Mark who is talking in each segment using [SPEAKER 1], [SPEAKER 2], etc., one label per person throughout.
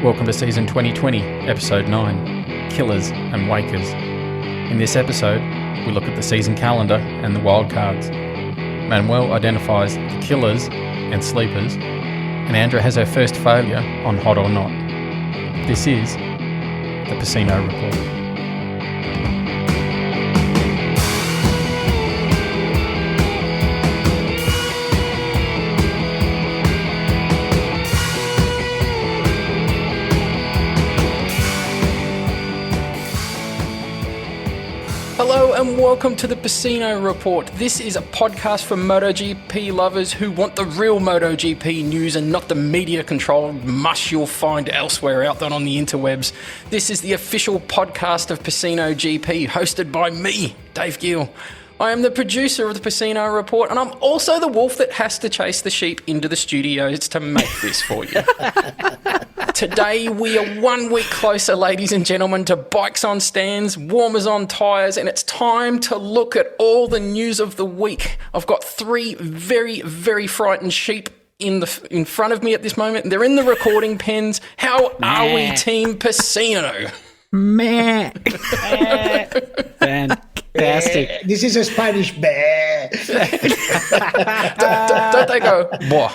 [SPEAKER 1] Welcome to Season 2020, Episode 9, Killers and Wakers. In this episode, we look at the season calendar and the Wildcards. Manuel identifies the killers and sleepers, and Andra has her first failure on Hot or Not. This is the Pecino Report. Hello and welcome to the Pecino Report. This is a podcast for MotoGP lovers who want the real MotoGP news and not the media-controlled mush you'll find elsewhere out there on the interwebs. This is the official podcast of Pecino GP, hosted by me, Dave Gill. I am the producer of the Pecino Report, and I'm also the wolf that has to chase the sheep into the studios to make this for you. Today, we are 1 week closer, ladies and gentlemen, to bikes on stands, warmers on tyres, and it's time to look at all the news of the week. I've got three very, very frightened sheep in front of me at this moment. They're in the recording pens. How are we, Team Pecino?
[SPEAKER 2] Meh.
[SPEAKER 3] Fantastic. This is a Spanish bear.
[SPEAKER 1] Don't they go, boah?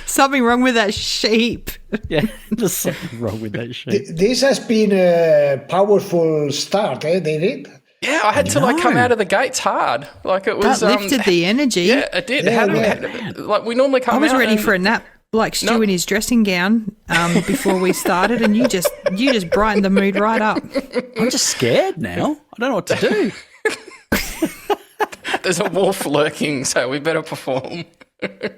[SPEAKER 2] Something wrong with that sheep.
[SPEAKER 4] Yeah, there's something wrong with that sheep.
[SPEAKER 3] This has been a powerful start, David?
[SPEAKER 1] Yeah, I had to come out of the gates hard. Like it was
[SPEAKER 2] That lifted the energy.
[SPEAKER 1] Yeah, it did. Like we normally come out.
[SPEAKER 2] I was ready for a nap, like Stu in his dressing gown, before we started, and you just brightened the mood right up.
[SPEAKER 4] I'm just scared now. I don't know what to do.
[SPEAKER 1] There's a wolf lurking, so we better perform.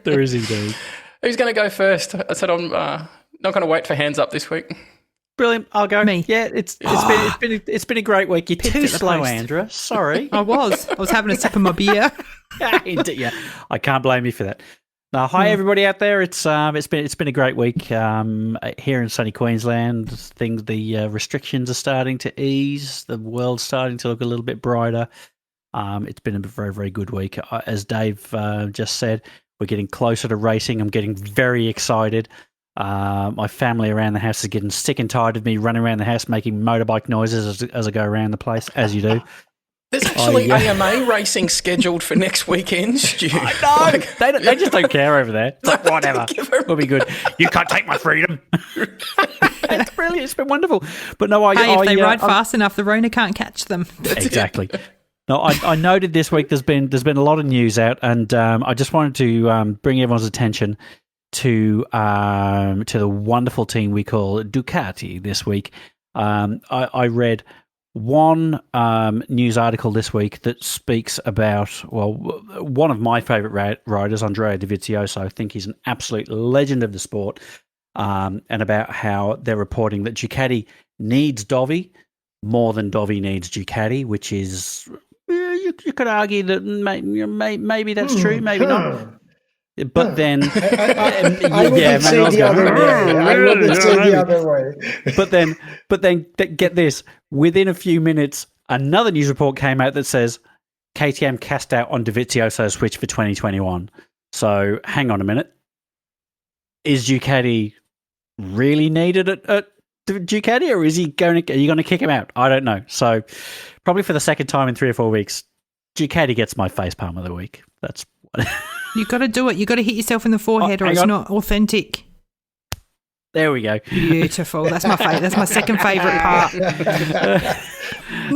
[SPEAKER 4] There is indeed.
[SPEAKER 1] Who's going to go first? I said I'm not going to wait for hands up this week.
[SPEAKER 4] Brilliant. I'll go.
[SPEAKER 2] Me.
[SPEAKER 4] Yeah, it's been a great week. You're too slow, Andra. Sorry.
[SPEAKER 2] I was having a sip of my beer.
[SPEAKER 4] Yeah, I can't blame you for that. Hi everybody out there. It's been a great week here in sunny Queensland. The restrictions are starting to ease. The world's starting to look a little bit brighter. It's been a very, very good week. As Dave just said, we're getting closer to racing. I'm getting very excited. My family around the house is getting sick and tired of me running around the house making motorbike noises as I go around the place, as you do.
[SPEAKER 1] There's actually AMA racing scheduled for next weekend, Stu.
[SPEAKER 4] I know. They just don't care over there. It's like, whatever. We'll be good. You can't take my freedom. It's brilliant. It's been wonderful. But no,
[SPEAKER 2] if they ride fast enough, the Rona can't catch them.
[SPEAKER 4] Exactly. No, I noted this week there's been a lot of news out, and I just wanted to bring everyone's attention to the wonderful team we call Ducati this week. I read one news article this week that speaks about, one of my favourite riders, Andrea Dovizioso. I think he's an absolute legend of the sport, and about how they're reporting that Ducati needs Dovi more than Dovi needs Ducati, which is... You could argue that maybe that's true, maybe not. But then,
[SPEAKER 3] I wouldn't say the other way.
[SPEAKER 4] But then, get this: within a few minutes, another news report came out that says KTM cast out on Dovizioso's switch for 2021. So, hang on a minute: is Ducati really needed at Ducati, or are you going to kick him out? I don't know. So, probably for the second time in 3 or 4 weeks, Ducati gets my facepalm of the week. That's what.
[SPEAKER 2] You've got to do it. You've got to hit yourself in the forehead, or it's not authentic.
[SPEAKER 4] There we go.
[SPEAKER 2] Beautiful. That's my favorite. That's my second favourite part.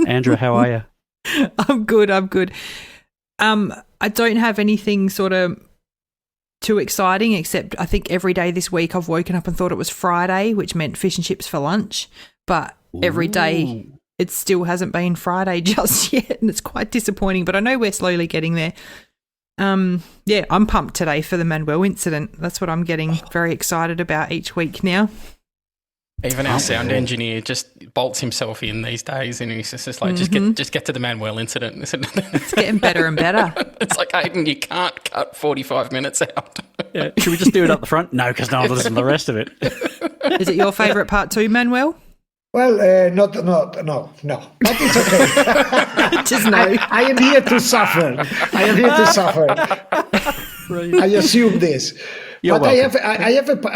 [SPEAKER 4] Andra, how are you?
[SPEAKER 2] I'm good. I don't have anything sort of too exciting, except I think every day this week I've woken up and thought it was Friday, which meant fish and chips for lunch. But every day it still hasn't been Friday just yet, and it's quite disappointing. But I know we're slowly getting there. I'm pumped today for the Manuel Incident. That's what I'm getting very excited about each week now.
[SPEAKER 1] Even our sound engineer just bolts himself in these days, and he's just like, just get to the Manuel Incident.
[SPEAKER 2] It's getting better and better.
[SPEAKER 1] It's like, Hayden, you can't cut 45 minutes out.
[SPEAKER 4] Yeah. Should we just do it up the front? No, because no one listens to the rest of it.
[SPEAKER 2] Is it your favourite part too, Manuel?
[SPEAKER 3] Well, no. But it's okay.
[SPEAKER 2] Just no.
[SPEAKER 3] I am here to suffer. I assume this.
[SPEAKER 4] You're
[SPEAKER 3] but
[SPEAKER 4] welcome.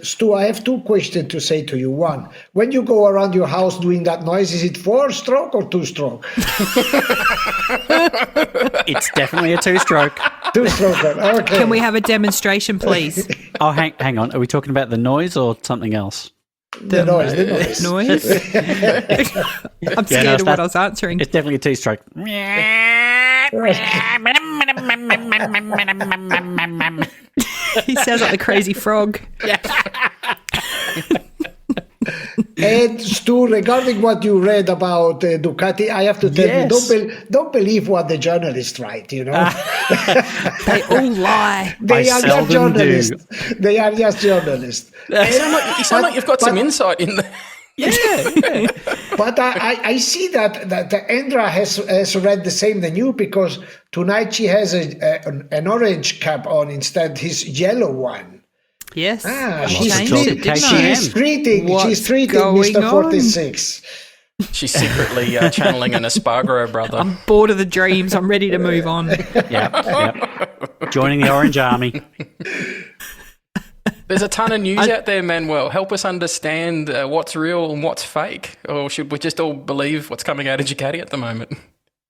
[SPEAKER 3] Stu, I have two questions to say to you. One, when you go around your house doing that noise, is it 4-stroke or 2-stroke?
[SPEAKER 4] It's definitely a 2-stroke.
[SPEAKER 3] 2-stroke. Okay.
[SPEAKER 2] Can we have a demonstration, please?
[SPEAKER 4] Oh, hang on. Are we talking about the noise or something else?
[SPEAKER 3] The noise.
[SPEAKER 2] Noise? I'm scared of what I was answering.
[SPEAKER 4] It's definitely a 2-stroke.
[SPEAKER 2] He sounds like the crazy frog.
[SPEAKER 3] And Stu, regarding what you read about Ducati, I have to tell you, don't believe what the journalists write,
[SPEAKER 2] They all lie.
[SPEAKER 3] They are just journalists.
[SPEAKER 4] do.
[SPEAKER 3] They are just journalists.
[SPEAKER 1] You sound like you've got some insight in there.
[SPEAKER 2] Yeah.
[SPEAKER 3] But I see that Andra has read the same than you, because tonight she has an orange cap on instead his yellow one.
[SPEAKER 2] Yes.
[SPEAKER 3] She's treating Mr. 46.
[SPEAKER 1] She's secretly channeling an Espargaro brother.
[SPEAKER 2] I'm bored of the dreams. I'm ready to move on.
[SPEAKER 4] Yep. Joining the Orange Army.
[SPEAKER 1] There's a ton of news out there, Manuel. Help us understand what's real and what's fake. Or should we just all believe what's coming out of Ducati at the moment?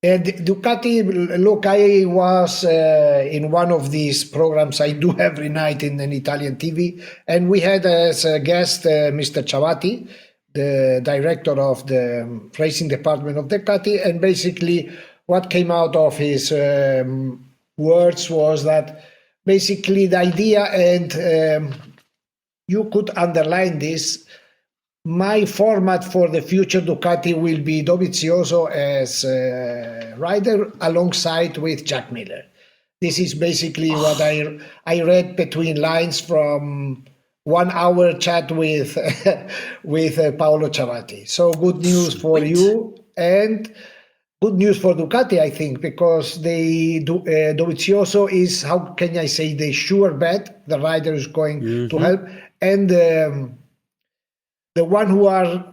[SPEAKER 3] Ducati, look, I was in one of these programs I do every night in an Italian TV, and we had as a guest Mr. Ciavati, the director of the racing department of Ducati, and basically what came out of his words was that basically the idea, and you could underline this, my format for the future Ducati will be Dovizioso as Ryder alongside with Jack Miller. This is basically what I read between lines from 1 hour chat with Paolo Ciavati. So good news for you and good news for Ducati, I think, because Dovizioso is, how can I say, the sure bet. The rider is going to help, and the one who are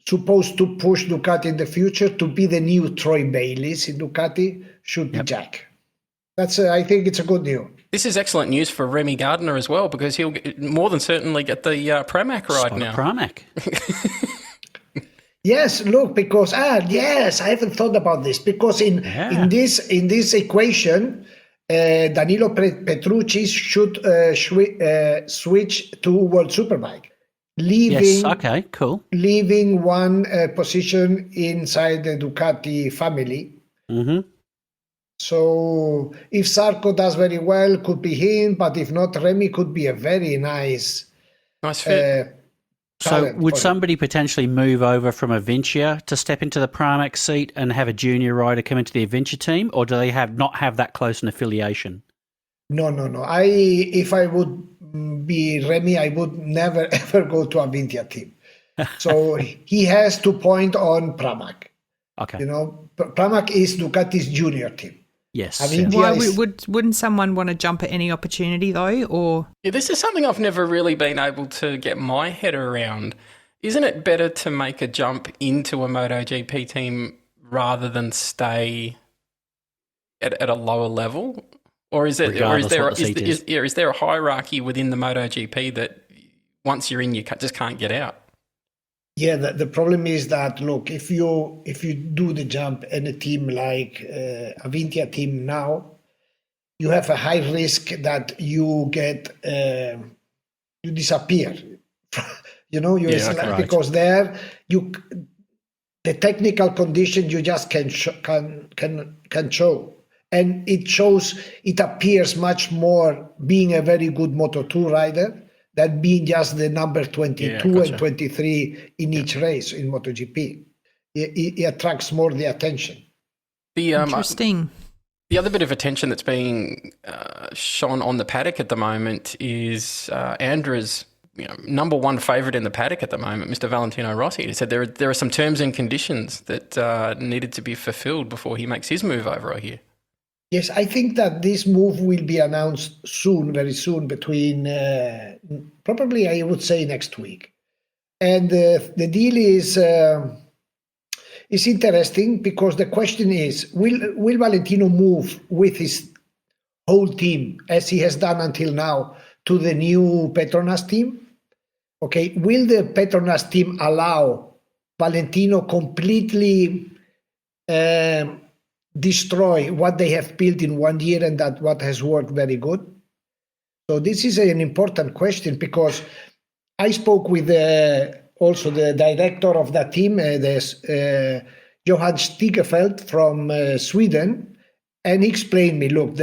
[SPEAKER 3] supposed to push Ducati in the future to be the new Troy Bayliss in Ducati should be Jack. That's I think it's a good news.
[SPEAKER 1] This is excellent news for Remy Gardner as well, because he'll more than certainly get the Pramac ride now.
[SPEAKER 4] Pramac.
[SPEAKER 3] Yes, look, because I haven't thought about this, because in this equation, Danilo Petrucci should switch to World Superbike, leaving one position inside the Ducati family.
[SPEAKER 4] Mm-hmm.
[SPEAKER 3] So if Sarko does very well, could be him, but if not, Remy could be a very nice
[SPEAKER 1] fit.
[SPEAKER 4] So would somebody potentially move over from Avintia to step into the Pramac seat and have a junior rider come into the Avintia team, or do they not have that close an affiliation?
[SPEAKER 3] No. If I would be Remy, I would never ever go to Avintia team. So he has to point on Pramac.
[SPEAKER 4] Okay.
[SPEAKER 3] Pramac is Ducati's junior team.
[SPEAKER 4] Yes.
[SPEAKER 2] Why wouldn't someone want to jump at any opportunity though? Or
[SPEAKER 1] this is something I've never really been able to get my head around. Isn't it better to make a jump into a MotoGP team rather than stay at a lower level? Or is there a hierarchy within the MotoGP that once you're in, you just can't get out?
[SPEAKER 3] Yeah, the problem is that, look, if you do the jump in a team like Avintia team now, you have a high risk that you get you disappear. Because there the technical condition you just can show, and it appears much more being a very good Moto2 rider than being just the number 22 and 23 in each race in MotoGP. It attracts more the attention.
[SPEAKER 2] Interesting.
[SPEAKER 1] The other bit of attention that's being shone on the paddock at the moment is Andra's number one favourite in the paddock at the moment, Mr. Valentino Rossi. He said there are some terms and conditions that needed to be fulfilled before he makes his move over, I hear.
[SPEAKER 3] Yes, I think that this move will be announced soon, very soon, between probably I would say next week. And the deal is interesting, because the question is, will Valentino move with his whole team as he has done until now to the new Petronas team, okay, will the Petronas team allow Valentino completely destroy what they have built in 1 year and that what has worked very good? So this is an important question, because I spoke with also the director of that team, Johan Stigefeld from Sweden, and he explained me, look,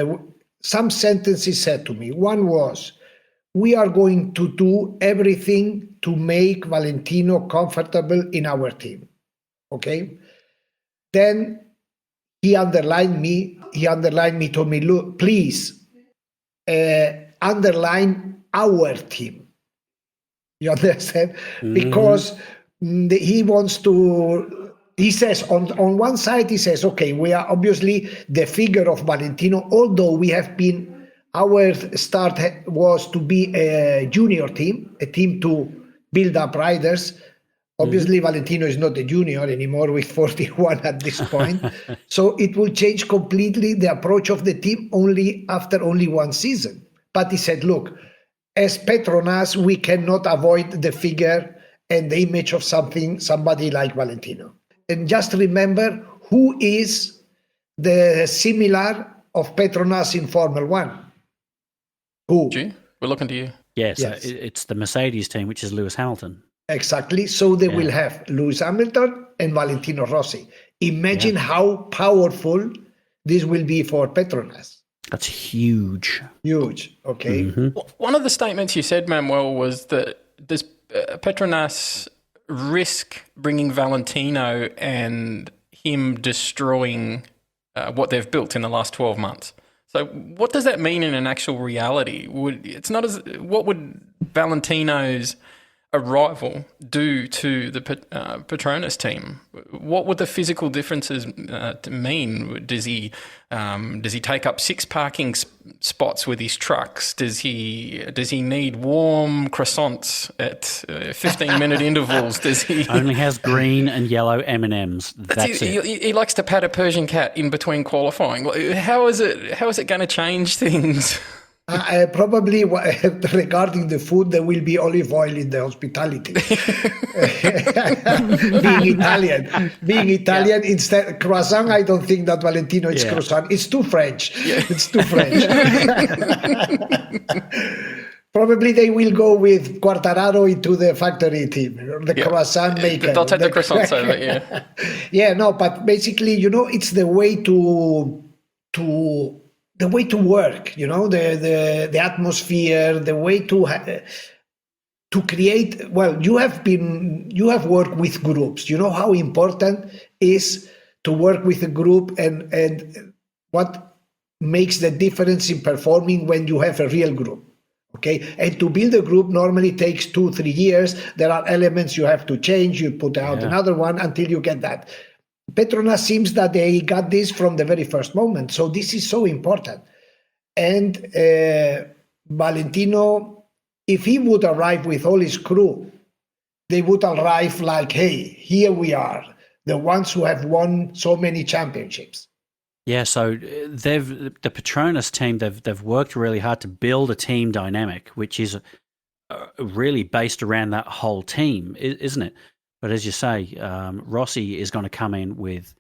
[SPEAKER 3] some sentences said to me. One was, we are going to do everything to make Valentino comfortable in our team. Okay? Then he underlined me, told me, look, please underline our team. You understand? Mm-hmm. Because he wants to, he says, on one side, he says, okay, we are obviously the figure of Valentino, although we have been, our start was to be a junior team, a team to build up riders. Obviously, Valentino is not a junior anymore with 41 at this point. So it will change completely the approach of the team after only one season. But he said, look, as Petronas, we cannot avoid the figure and the image of somebody like Valentino. And just remember who is the similar of Petronas in Formula One. Who?
[SPEAKER 1] We're looking to you.
[SPEAKER 4] Yes. It's the Mercedes team, which is Lewis Hamilton.
[SPEAKER 3] Exactly. So they will have Lewis Hamilton and Valentino Rossi. Imagine how powerful this will be for Petronas.
[SPEAKER 4] That's huge.
[SPEAKER 3] Huge. Okay.
[SPEAKER 1] Mm-hmm. One of the statements you said, Manuel, was that does Petronas risk bringing Valentino and him destroying what they've built in the last 12 months? So what does that mean in an actual reality? What would Valentino's arrival do to the Petronas team? What would the physical differences mean? Does he take up 6 parking spots with his trucks? Does he need warm croissants at 15-minute intervals? Does he
[SPEAKER 4] only has green and yellow M&Ms? That's it.
[SPEAKER 1] He likes to pat a Persian cat in between qualifying. How is it going to change things?
[SPEAKER 3] Probably regarding the food, there will be olive oil in the hospitality. Being Italian, instead croissant, I don't think that Valentino is croissant. It's too French. Yeah. It's too French. Probably they will go with Quartararo into the factory team, the croissant maker.
[SPEAKER 1] They'll take the croissants over, yeah.
[SPEAKER 3] Yeah, no, but basically, it's the way to work, the atmosphere, the way to create. Well, you have worked with groups. You know how important is to work with a group and what makes the difference in performing when you have a real group. Okay, and to build a group normally takes 2-3 years. There are elements you have to change. You put out another one until you get that. Petronas seems that they got this from the very first moment. So this is so important. And Valentino, if he would arrive with all his crew, they would arrive like, hey, here we are, the ones who have won so many championships.
[SPEAKER 4] Yeah, so the Petronas team, they've worked really hard to build a team dynamic, which is really based around that whole team, isn't it? But as you say, Rossi is going to come in with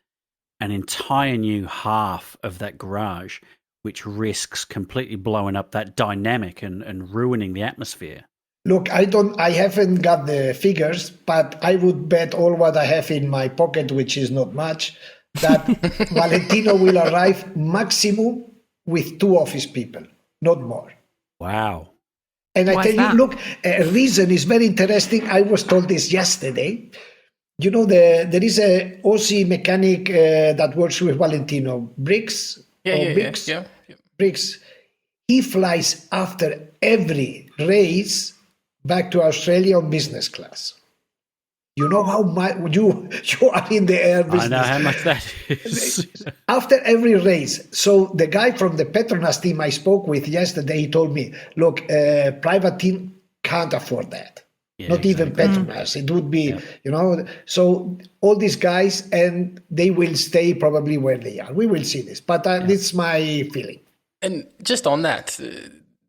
[SPEAKER 4] an entire new half of that garage, which risks completely blowing up that dynamic and ruining the atmosphere.
[SPEAKER 3] Look, I haven't got the figures, but I would bet all what I have in my pocket, which is not much, that Valentino will arrive maximum with 2 office people, not more.
[SPEAKER 4] Wow.
[SPEAKER 3] And I tell you, look, a reason is very interesting. I was told this yesterday. There is a Aussie mechanic that works with Valentino, Briggs. Briggs. He flies after every race back to Australia on business class. You know how much you are in the air business. I
[SPEAKER 4] know how much that is.
[SPEAKER 3] After every race. So the guy from the Petronas team I spoke with yesterday, he told me, look, private team can't afford that. Not even Petronas. It would be, so all these guys, and they will stay probably where they are. We will see this. But this is my feeling.
[SPEAKER 1] And just on that,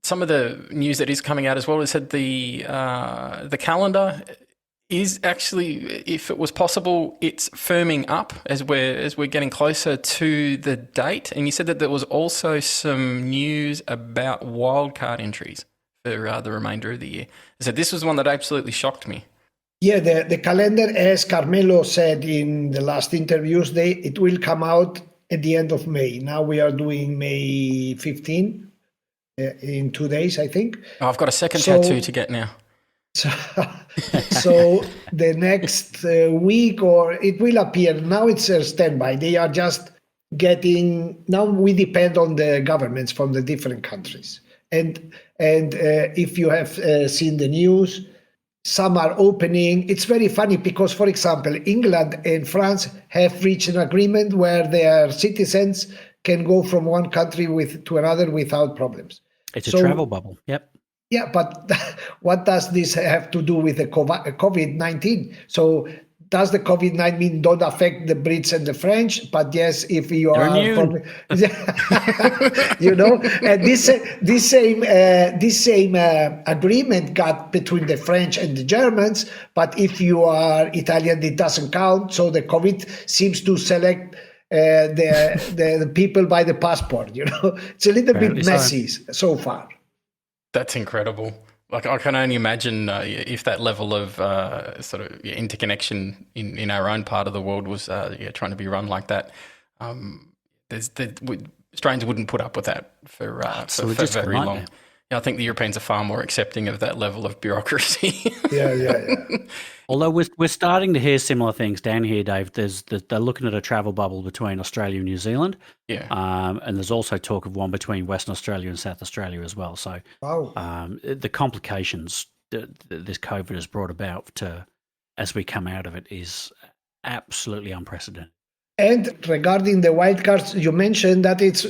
[SPEAKER 1] some of the news that is coming out as well is that the calendar is actually, if it was possible, it's firming up as we're getting closer to the date. And you said that there was also some news about wildcard entries for the remainder of the year. So this was one that absolutely shocked me.
[SPEAKER 3] Yeah, the calendar, as Carmelo said in the last interviews, it will come out at the end of May. Now we are doing May 15 in 2 days, I think.
[SPEAKER 1] Oh, I've got a second tattoo to get now.
[SPEAKER 3] So the next week, or it will appear. Now it's a standby. They are just getting. Now we depend on the governments from the different countries, and if you have seen the news, some are opening. It's very funny because, for example, England and France have reached an agreement where their citizens can go from one country to another without problems.
[SPEAKER 4] It's a travel bubble. Yep.
[SPEAKER 3] Yeah, but what does this have to do with the COVID-19? So does the COVID-19 don't affect the Brits and the French? But yes, if you are, and this same agreement got between the French and the Germans. But if you are Italian, it doesn't count. So the COVID seems to select the people by the passport. It's a little bit messy so far.
[SPEAKER 1] That's incredible. Like, I can only imagine if that level of sort of interconnection in our own part of the world was trying to be run like that. Australians wouldn't put up with that for very long. Yeah, I think the Europeans are far more accepting of that level of bureaucracy.
[SPEAKER 3] Yeah.
[SPEAKER 4] Although we're starting to hear similar things down here, Dave. They're looking at a travel bubble between Australia and New Zealand.
[SPEAKER 1] Yeah.
[SPEAKER 4] And there's also talk of one between Western Australia and South Australia as well. So the complications that this COVID has brought about as we come out of it is absolutely unprecedented. And
[SPEAKER 3] regarding the wildcards, you mentioned that it's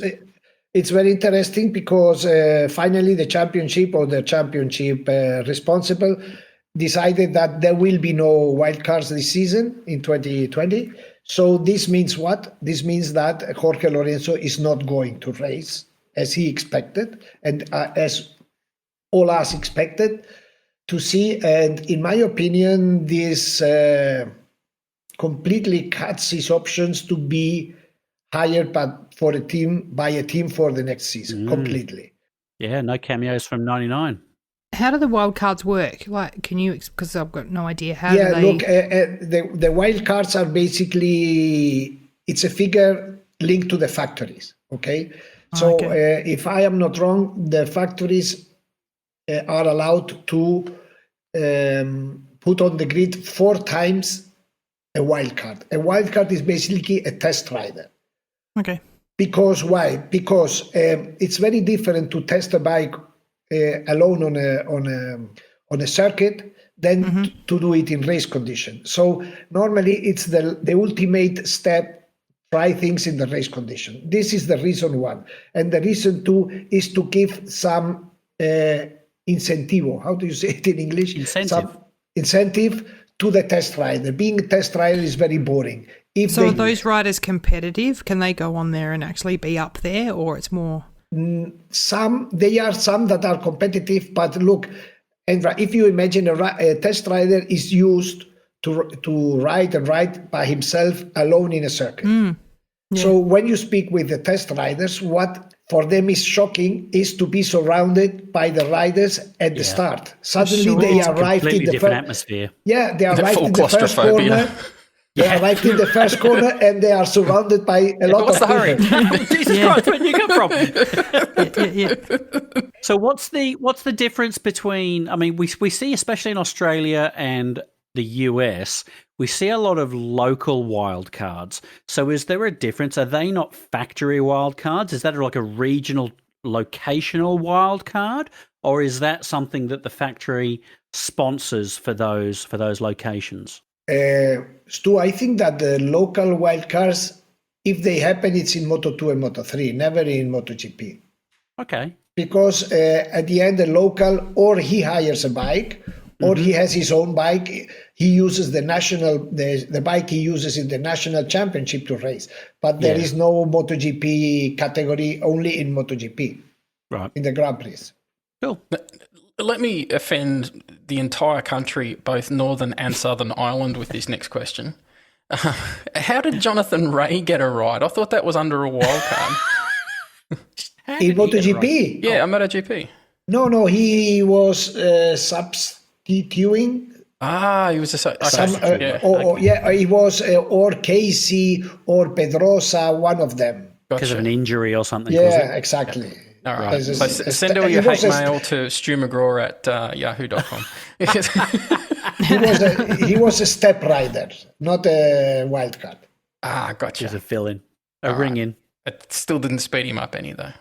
[SPEAKER 3] very interesting because finally the championship responsible decided that there will be no wildcards this season in 2020. So this means what? This means that Jorge Lorenzo is not going to race as he expected and as all us expected to see. And in my opinion, this completely cuts his options to be hired by a team for the next season completely.
[SPEAKER 4] Yeah, no cameos from 99.
[SPEAKER 2] How do the wild cards work? Like, can you? Because I've got no idea how.
[SPEAKER 3] Yeah, look, the wild cards are basically it's a figure linked to the factories. Okay, so if I am not wrong, the factories are allowed to put on the grid 4 times a wild card. A wild card is basically a test rider.
[SPEAKER 2] Okay.
[SPEAKER 3] Because why? Because it's very different to test a bike alone on a circuit than to do it in race condition. So normally it's the ultimate step, try things in the race condition. This is the reason 1. And the reason 2 is to give some incentivo. How do you say it in English?
[SPEAKER 4] Incentive.
[SPEAKER 3] Some incentive to the test rider. Being a test rider is very boring.
[SPEAKER 2] So are those riders competitive? Can they go on there and actually be up there, or it's more? Some
[SPEAKER 3] that are competitive, but look, Andra, if you imagine a test rider is used to ride by himself alone in a circuit. Yeah. So when you speak with the test riders, what for them is shocking is to be surrounded by the riders at the start. Suddenly they arrived in the
[SPEAKER 4] different atmosphere.
[SPEAKER 3] Yeah, they arrived in the first corner. They arrived in the first corner and they are surrounded by a lot of people.
[SPEAKER 4] What's the hurry? Jesus Christ, where did you come from? So what's the difference between, I mean, we see, especially in Australia and the US, we see a lot of local wildcards. So is there a difference? Are they not factory wildcards? Is that like a regional locational wildcard? Or is that something that the factory sponsors for those locations?
[SPEAKER 3] Stu, I think that the local wildcards, if they happen, it's in Moto2 and Moto3, never in MotoGP.
[SPEAKER 4] Okay.
[SPEAKER 3] Because at the end, the local, or he hires a bike, or he has his own bike. He uses the bike he uses in the national championship to race. But there is no MotoGP category, only in MotoGP,
[SPEAKER 4] right,
[SPEAKER 3] in the Grand Prix.
[SPEAKER 4] Cool.
[SPEAKER 1] Let me offend the entire country, both Northern and Southern Ireland, with this next question. How did Jonathan Ray get a ride? I thought that was under a wild card.
[SPEAKER 3] In MotoGP?
[SPEAKER 1] Yeah, a MotoGP.
[SPEAKER 3] No, he was substituting.
[SPEAKER 1] He was
[SPEAKER 3] he was or Casey or Pedrosa, one of them.
[SPEAKER 4] Because of an injury or something.
[SPEAKER 3] Yeah, exactly.
[SPEAKER 1] All right. So send all your hate mail to Stu McGraw at yahoo.com.
[SPEAKER 3] He was a step rider, not a wildcard.
[SPEAKER 1] Gotcha.
[SPEAKER 4] He's a fill-in, a ring-in.
[SPEAKER 1] It still didn't speed him up any, though.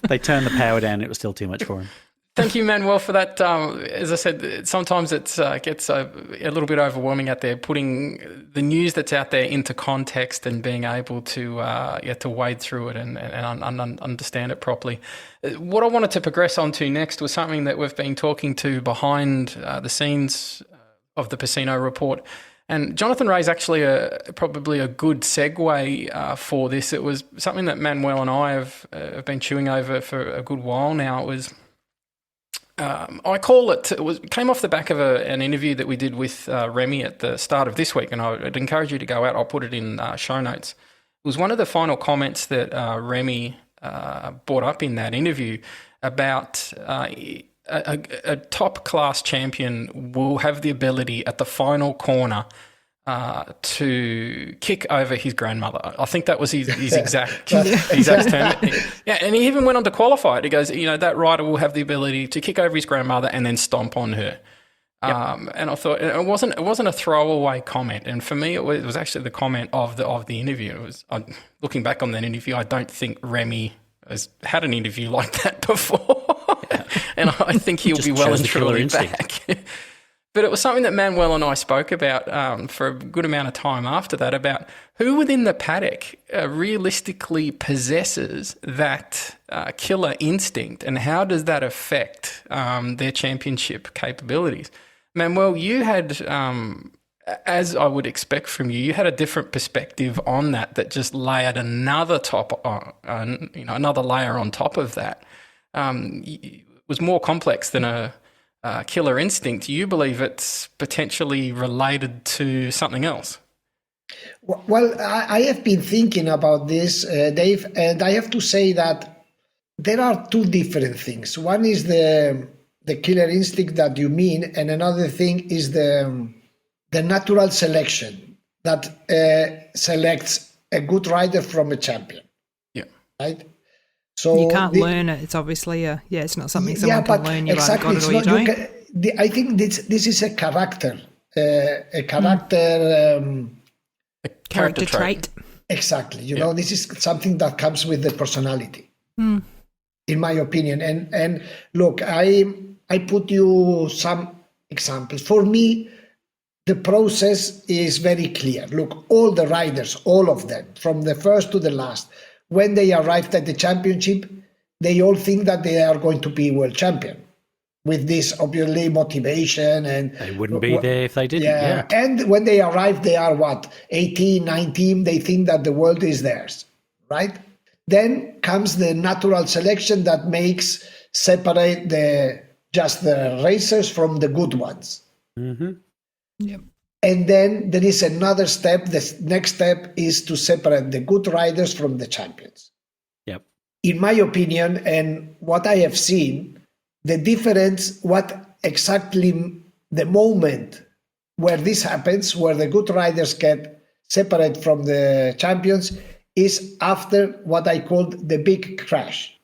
[SPEAKER 4] They turned the power down. It was still too much for him.
[SPEAKER 1] Thank you, Manuel, for that. As I said, sometimes it gets a little bit overwhelming out there, putting the news that's out there into context and being able to wade through it and understand it properly. What I wanted to progress on to next was something that we've been talking to behind the scenes of the Pecino report. And Jonathan Ray's actually probably a good segue for this. It was something that Manuel and I have been chewing over for a good while now. It was... I call it came off the back of an interview that we did with Remy at the start of this week, and I'd encourage you to go out. I'll put it in show notes. It was one of the final comments that Remy brought up in that interview about a top-class champion will have the ability at the final corner to kick over his grandmother. I think that was his exact term. Yeah, and he even went on to qualify it. He goes, that rider will have the ability to kick over his grandmother and then stomp on her. Yep. And I thought it wasn't a throwaway comment. And for me, it was actually the comment of the interview. It was looking back on that interview. I don't think Remy has had an interview like that before, and I think he'll be well and truly back. But it was something that Manuel and I spoke about for a good amount of time after that, about who within the paddock realistically possesses that killer instinct, and how does that affect their championship capabilities. Manuel, you had, as I would expect from you, you had a different perspective on that just layered another another layer on top of that. It was more complex than a killer instinct. You believe it's potentially related to something else?
[SPEAKER 3] Well, I have been thinking about this, Dave, and I have to say that there are two different things. One is the killer instinct that you mean, and another thing is the natural selection that selects a good rider from a champion. Yeah. Right? So
[SPEAKER 2] you can't learn it. It's obviously it's not something someone can learn. You
[SPEAKER 3] exactly,
[SPEAKER 2] either got it or you don't.
[SPEAKER 3] I think this is a character,
[SPEAKER 1] character trait.
[SPEAKER 3] Exactly. This is something that comes with the personality, in my opinion. And look, I put you some examples. For me, the process is very clear. Look, all the riders, all of them, from the first to the last, when they arrived at the championship, they all think that they are going to be world champion, with this obviously motivation. And
[SPEAKER 4] they wouldn't be there if they didn't.
[SPEAKER 3] Yeah. And when they arrive, they are 18, 19, they think that the world is theirs, right? Then comes the natural selection that makes separate the racers from the good ones.
[SPEAKER 4] Mm-hmm.
[SPEAKER 2] Yep.
[SPEAKER 3] And then there is another step. The next step is to separate the good riders from the champions.
[SPEAKER 4] Yep.
[SPEAKER 3] In my opinion, and what I have seen, the difference, what exactly the moment where this happens, where the good riders get separate from the champions, is after what I called the big crash.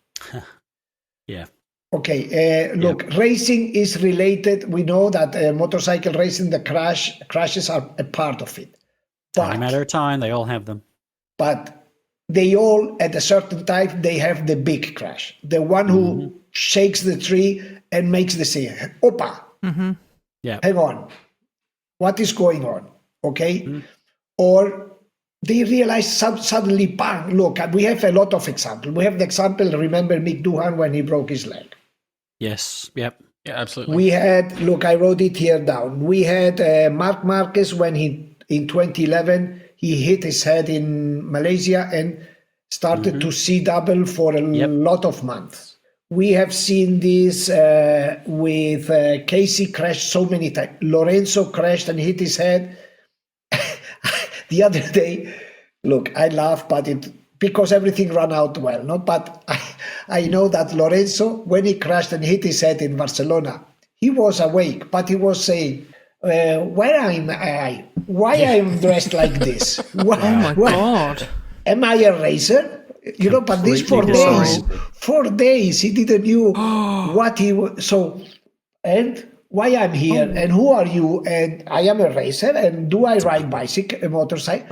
[SPEAKER 4] Yeah.
[SPEAKER 3] Okay, look, racing is related. We know that motorcycle racing, the crashes are a part of it.
[SPEAKER 4] Only a matter of time, they all have them.
[SPEAKER 3] But they all, at a certain time, they have the big crash. The one who shakes the tree and makes the scene. Opa!
[SPEAKER 2] Mm-hmm.
[SPEAKER 4] Yeah.
[SPEAKER 3] Hang on. What is going on? Okay? Or they realize suddenly, bang, look, we have a lot of examples. We have the example, remember Mick Doohan when he broke his leg.
[SPEAKER 4] Yes, yep.
[SPEAKER 1] Yeah, absolutely.
[SPEAKER 3] We had, look, I wrote it here down. We had Marc Marquez when in 2011, he hit his head in Malaysia and started to see double for a lot of months. We have seen this with Casey crashed so many times. Lorenzo crashed and hit his head. The other day, look, I laugh, but because everything ran out well, no? But I know that Lorenzo, when he crashed and hit his head in Barcelona, he was awake, but he was saying, where am I? Why I'm dressed like this? Why,
[SPEAKER 2] Oh my God.
[SPEAKER 3] Am I a racer? You know, but this for days. 4 days, he didn't know what he was. So, and why I'm here, and who are you? And I am a racer, and do I ride a motorcycle?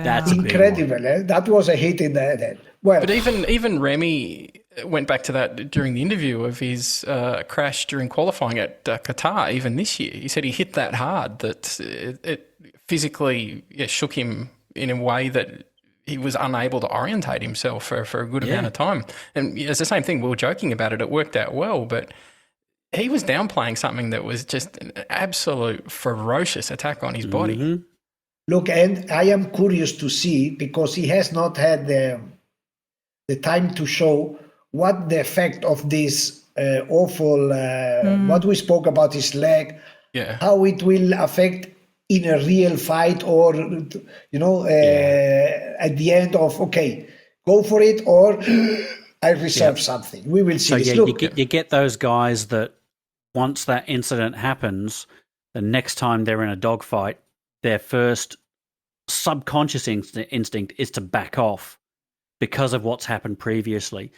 [SPEAKER 2] That's
[SPEAKER 3] incredible. That was a hit in the head. Well,
[SPEAKER 1] but even Remy went back to that during the interview of his crash during qualifying at Qatar. Even this year, he said he hit that hard that it physically shook him in a way that he was unable to orientate himself for a good amount of time. And it's the same thing. We were joking about it. It worked out well, but he was downplaying something that was just an absolute ferocious attack on his body.
[SPEAKER 3] Mm-hmm. Look, and I am curious to see, because he has not had the time to show what the effect of this awful, what we spoke about his leg, how it will affect in a real fight, or, you know, at the end of, okay, go for it, or I reserve something. We will see.
[SPEAKER 4] So
[SPEAKER 3] this.
[SPEAKER 4] you get those guys that once that incident happens, the next time they're in a dogfight, their first subconscious instinct is to back off because of what's happened previously.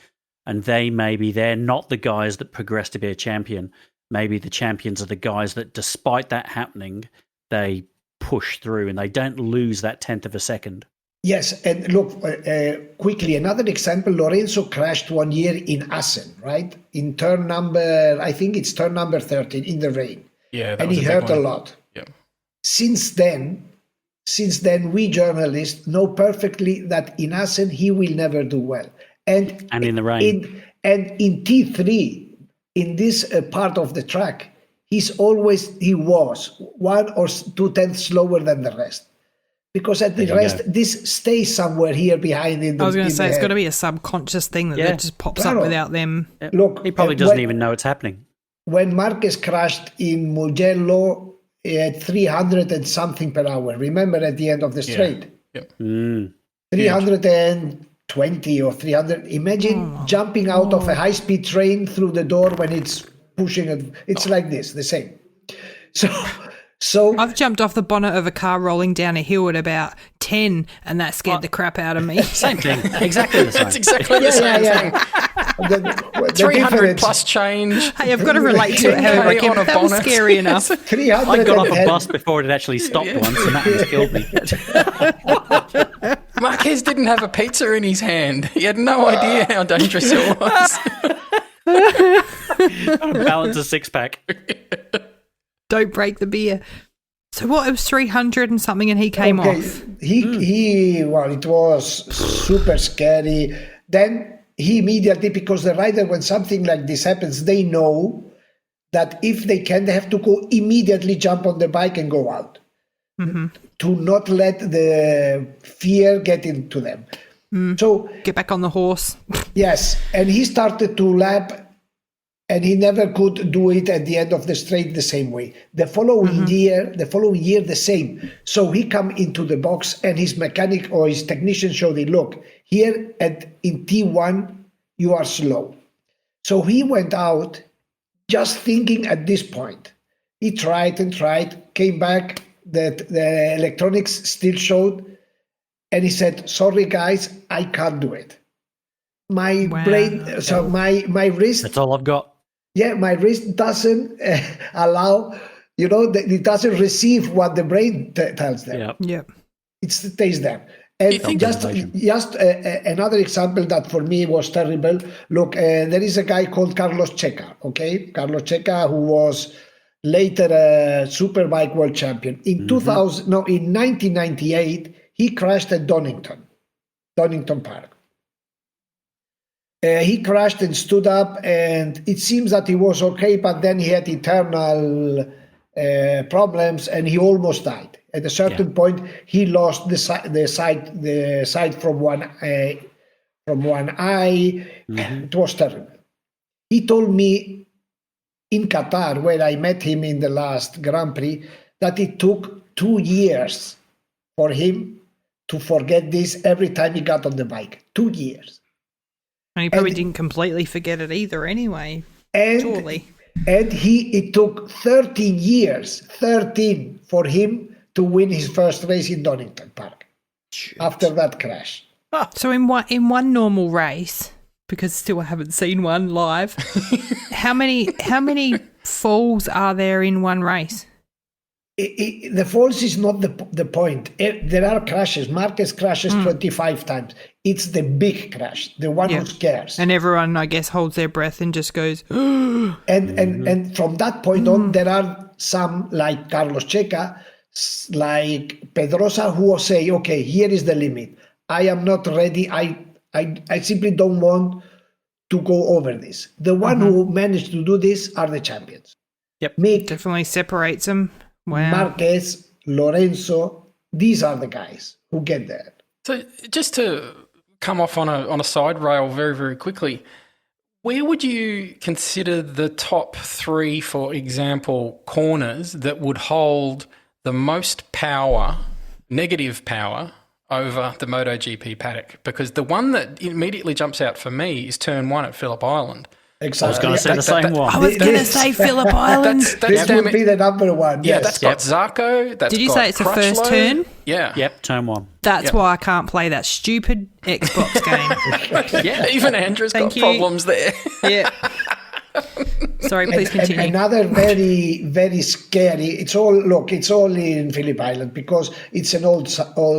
[SPEAKER 4] And they're not the guys that progress to be a champion. Maybe the champions are the guys that, despite that happening, they push through and they don't lose that 10th of a second.
[SPEAKER 3] Yes, and look, quickly, another example, Lorenzo crashed 1 year in Assen, right? In turn number 13 in the rain.
[SPEAKER 1] Yeah,
[SPEAKER 3] and he hurt a lot.
[SPEAKER 1] Yeah.
[SPEAKER 3] Since then, we journalists know perfectly that in Assen, he will never do well. And
[SPEAKER 4] in the rain.
[SPEAKER 3] In T3, in this part of the track, he was 1 or 2 tenths slower than the rest. Because at the rest, this stays somewhere here behind.
[SPEAKER 2] I was going to say, it's got to be a subconscious thing that just pops up without them.
[SPEAKER 3] Look,
[SPEAKER 4] he probably doesn't even know it's happening.
[SPEAKER 3] When Marquez crashed in Mugello at 300 and something per hour, remember at the end of the straight?
[SPEAKER 1] Yeah.
[SPEAKER 3] 320 or 300. Imagine jumping out of a high-speed train through the door when it's pushing it. It's like this, the same. So
[SPEAKER 2] I've jumped off the bonnet of a car rolling down a hill at about 10, and that scared the crap out of me.
[SPEAKER 4] Same thing. Exactly the same.
[SPEAKER 1] That's exactly the same thing.
[SPEAKER 3] the
[SPEAKER 1] 300 plus change.
[SPEAKER 2] Hey, I've got to relate to it, however. That was scary enough.
[SPEAKER 3] 300
[SPEAKER 4] I got off a bus before it had actually stopped once, and that almost killed me.
[SPEAKER 1] Marquez didn't have a pizza in his hand. He had no idea how dangerous it was.
[SPEAKER 4] Balance a six-pack.
[SPEAKER 2] Don't break the beer. So what, it was 300 and something and he came off?
[SPEAKER 3] It was super scary. Then he immediately, because the rider, when something like this happens, they know that if they can, they have to go immediately jump on the bike and go out. To not let the fear get into them. So
[SPEAKER 2] get back on the horse.
[SPEAKER 3] Yes, and he started to lap, and he never could do it at the end of the straight the same way. The following year, the same. So he come into the box, and his mechanic or his technician showed him, look, here in T1, you are slow. So he went out just thinking at this point. He tried and tried, came back, that the electronics still showed, and he said, sorry guys, I can't do it. My brain, so my wrist.
[SPEAKER 4] That's all I've got.
[SPEAKER 3] Yeah, my wrist doesn't allow, it doesn't receive what the brain tells them.
[SPEAKER 2] Yeah.
[SPEAKER 3] It stays there. And just another example that for me was terrible. Look, there is a guy called Carlos Checa, okay? Carlos Checa, who was later a Superbike world champion. In 1998, he crashed at Donington Park. He crashed and stood up, and it seems that he was okay, but then he had internal problems, and he almost died. At a certain point, he lost the sight from one eye. It was terrible. He told me in Qatar, where I met him in the last Grand Prix, that it took 2 years for him to forget this every time he got on the bike. 2 years.
[SPEAKER 2] And he probably didn't completely forget it either anyway, surely.
[SPEAKER 3] And it took 13 years, for him to win his first race in Donington Park. Jeez. After that crash.
[SPEAKER 2] So in one normal race, because still I haven't seen one live, how many falls are there in one race?
[SPEAKER 3] The falls is not the point. There are crashes. Marquez crashes 25 times. It's the big crash, the one who scares.
[SPEAKER 2] And everyone, I guess, holds their breath and just goes.
[SPEAKER 3] and from that point on, there are some like Carlos Checa, like Pedrosa, who will say, "Okay, here is the limit. I am not ready. I simply don't want to go over this." The one who managed to do this are the champions.
[SPEAKER 4] Yep,
[SPEAKER 3] Mick
[SPEAKER 2] definitely separates them. Wow.
[SPEAKER 3] Marquez, Lorenzo, these are the guys who get there.
[SPEAKER 1] So just to come off on a side rail very, very quickly, where would you consider the top 3, for example, corners that would hold the most power, negative power, over the MotoGP paddock? Because the one that immediately jumps out for me is turn 1 at Phillip Island.
[SPEAKER 3] Exactly.
[SPEAKER 4] I was going to say the same one.
[SPEAKER 2] I was going to say Phillip Island.
[SPEAKER 3] This would be the number one.
[SPEAKER 1] Yeah,
[SPEAKER 3] yes.
[SPEAKER 1] that's got Zarco. That's
[SPEAKER 2] Did you
[SPEAKER 1] got
[SPEAKER 2] say it's the first
[SPEAKER 1] Crutchlow.
[SPEAKER 2] turn?
[SPEAKER 1] Yeah.
[SPEAKER 4] Yep, turn 1.
[SPEAKER 2] That's why I can't play that stupid Xbox game.
[SPEAKER 1] Yeah, even Andra's got problems there.
[SPEAKER 2] Yeah. Sorry, please continue.
[SPEAKER 3] Another very, very scary. It's all in Phillip Island because it's an old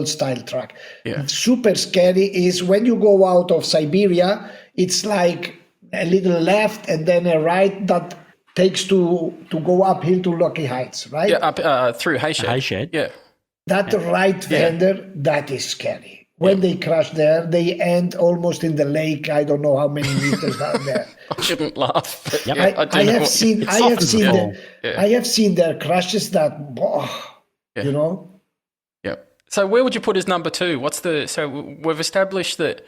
[SPEAKER 3] style track.
[SPEAKER 1] Yeah.
[SPEAKER 3] Super scary is when you go out of Siberia. It's like a little left and then a right that takes to go uphill to Lucky Heights, right?
[SPEAKER 1] Yeah, up through Hayshed.
[SPEAKER 4] Hayshed.
[SPEAKER 1] Yeah.
[SPEAKER 3] That right-hander, that is scary. When they crash there, they end almost in the lake. I don't know how many meters out there.
[SPEAKER 1] I shouldn't laugh. But
[SPEAKER 4] Yep.
[SPEAKER 3] I have seen their crashes that, you know.
[SPEAKER 1] Yeah. So where would you put as number 2? So we've established that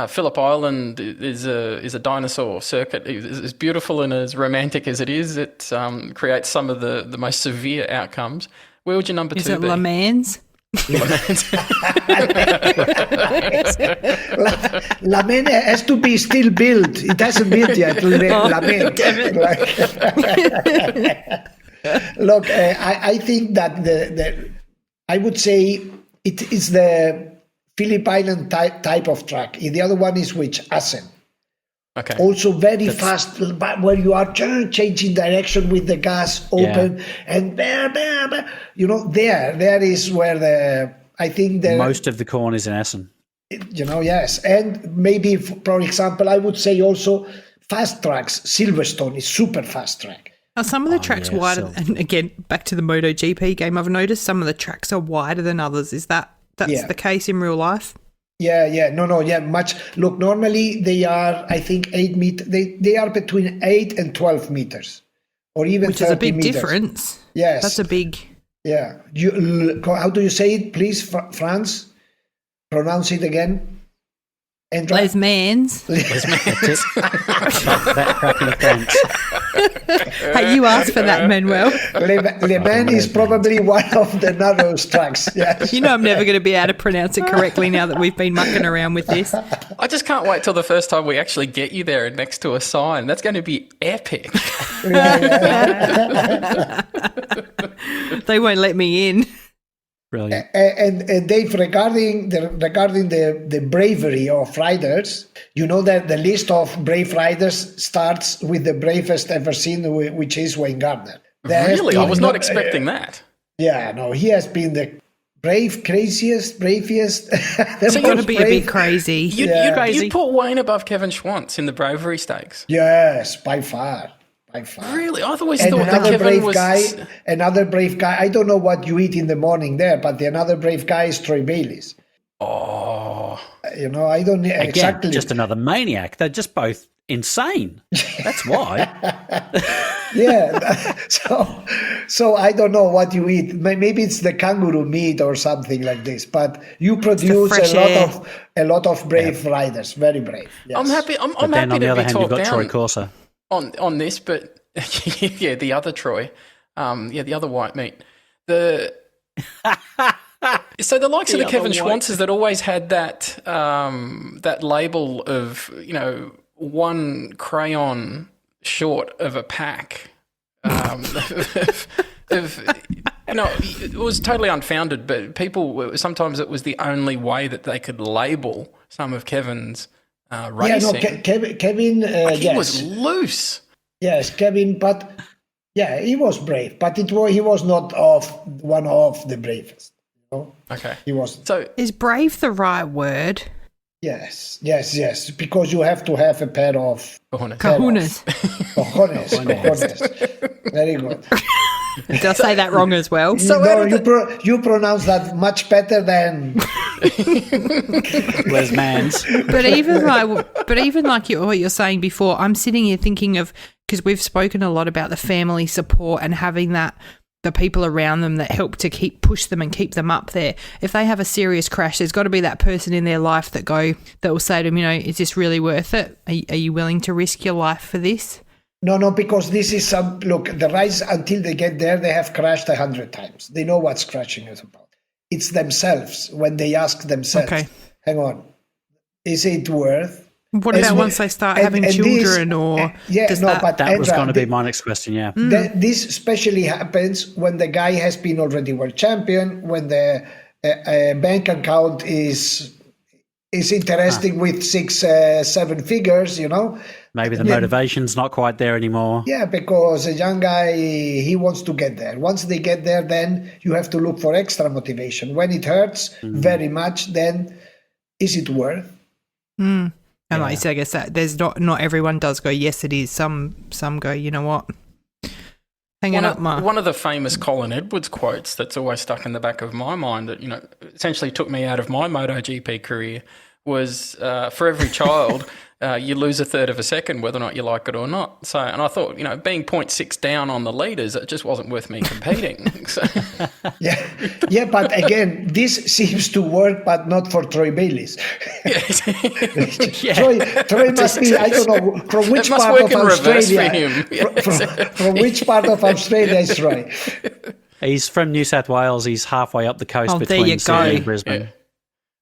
[SPEAKER 1] Phillip Island is a dinosaur circuit. As beautiful and as romantic as it is, it creates some of the most severe outcomes. Where would your number 2 be?
[SPEAKER 2] Is it Le Mans?
[SPEAKER 3] La Mans has to be still built. It hasn't built yet. La Mans. Look, I think that I would say it is the Phillip Island type of track. The other one is Assen.
[SPEAKER 1] Okay.
[SPEAKER 3] Also very fast, but where you are changing direction with the gas open and you know, there is where I think
[SPEAKER 4] most of the corners in Assen.
[SPEAKER 3] You know, yes. And maybe, for example, I would say also fast tracks. Silverstone is super fast track.
[SPEAKER 2] Are some of the tracks wider? And again, back to the MotoGP game, I've noticed some of the tracks are wider than others. Is that's the case in real life? Much. Look, normally they are, I think, 8 meters. They are between 8 and 12 meters, or even 30 meters. Which is a big difference.
[SPEAKER 3] Yes,
[SPEAKER 2] that's a big.
[SPEAKER 3] Yeah. How do you say it, please, Franz? Pronounce it again. Andra?
[SPEAKER 2] Les Mans.
[SPEAKER 4] That cracking fence.
[SPEAKER 2] Hey, you asked for that, Manuel.
[SPEAKER 3] Le Mans is probably one of the narrowest tracks. Yes.
[SPEAKER 2] You know I'm never going to be able to pronounce it correctly now that we've been mucking around with this.
[SPEAKER 1] I just can't wait till the first time we actually get you there next to a sign. That's going to be epic.
[SPEAKER 2] They won't let me in.
[SPEAKER 4] Brilliant.
[SPEAKER 3] And Dave, regarding the bravery of riders, you know that the list of brave riders starts with the bravest ever seen, which is Wayne Gardner.
[SPEAKER 1] Really? I was not expecting that.
[SPEAKER 3] Yeah, no, he has been the craziest.
[SPEAKER 2] So you're going to be a bit crazy.
[SPEAKER 1] You put Wayne above Kevin Schwantz in the bravery stakes?
[SPEAKER 3] Yes, by far.
[SPEAKER 1] Really? I've always thought that Kevin was...
[SPEAKER 3] Another brave guy, I don't know what you eat in the morning there, but the another brave guy is Troy Bayliss.
[SPEAKER 1] Oh,
[SPEAKER 3] I don't
[SPEAKER 4] Again,
[SPEAKER 3] exactly.
[SPEAKER 4] just another maniac. They're just both insane. That's why.
[SPEAKER 3] Yeah. So I don't know what you eat. Maybe it's the kangaroo meat or something like this. But you produce
[SPEAKER 2] fresh air.
[SPEAKER 3] a lot of brave riders. Very brave. Yes.
[SPEAKER 1] I'm happy. I'm
[SPEAKER 4] But then
[SPEAKER 1] happy
[SPEAKER 4] on the
[SPEAKER 1] to
[SPEAKER 4] other
[SPEAKER 1] be
[SPEAKER 4] hand, you've
[SPEAKER 1] talked
[SPEAKER 4] got Troy
[SPEAKER 1] down
[SPEAKER 4] Corsa.
[SPEAKER 1] on this, but yeah, the other Troy, the other white meat. So the likes of the Kevin Schwantzes that always had that that label of one crayon short of a pack. It was totally unfounded, but people sometimes it was the only way that they could label some of Kevin's racing.
[SPEAKER 3] Yeah, no, Kevin.
[SPEAKER 1] He
[SPEAKER 3] yes.
[SPEAKER 1] was loose.
[SPEAKER 3] Yes, Kevin, but yeah, he was brave, but he was not one of the bravest.
[SPEAKER 1] Okay,
[SPEAKER 3] he was.
[SPEAKER 1] So
[SPEAKER 2] Is brave the right word?
[SPEAKER 3] Yes, because you have to have a pair of
[SPEAKER 2] Kahunas.
[SPEAKER 3] Cojones. Very good.
[SPEAKER 2] Did I say that wrong as well?
[SPEAKER 3] You pronounce that much better than
[SPEAKER 4] Les Mans.
[SPEAKER 2] But even like what you're saying before, I'm sitting here thinking of, because we've spoken a lot about the family support and having the people around them that help to push them and keep them up there. If they have a serious crash, there's got to be that person in their life that will say to them, is this really worth it? Are you willing to risk your life for this?
[SPEAKER 3] No, because this is look, the rides until they get there, they have crashed 100 times. They know what crashing is about. It's themselves when they ask themselves,
[SPEAKER 2] okay,
[SPEAKER 3] hang on, is it worth?
[SPEAKER 2] What about once they start having children
[SPEAKER 4] That was going to be my next question, yeah.
[SPEAKER 3] This especially happens when the guy has been already world champion, when the bank account is interesting with 6-7 figures,
[SPEAKER 4] Maybe the motivation's not quite there anymore.
[SPEAKER 3] Yeah, because a young guy, he wants to get there. Once they get there, then you have to look for extra motivation. When it hurts very much, then is it worth?
[SPEAKER 2] And like you said, I guess that there's not everyone does go, yes, it is. Some go, you know what?
[SPEAKER 1] One of the famous Colin Edwards quotes that's always stuck in the back of my mind that, essentially took me out of my MotoGP career was for every child, you lose a third of a second, whether or not you like it or not. So, and I thought, being 0.6 down on the leaders, it just wasn't worth me competing. So.
[SPEAKER 3] Yeah, but again, this seems to work, but not for Troy Bayliss. Troy must be, I don't know, from which part of Australia. From which part of Australia is Troy?
[SPEAKER 4] He's from New South Wales. He's halfway up the coast between Sydney and Brisbane.
[SPEAKER 1] Yeah.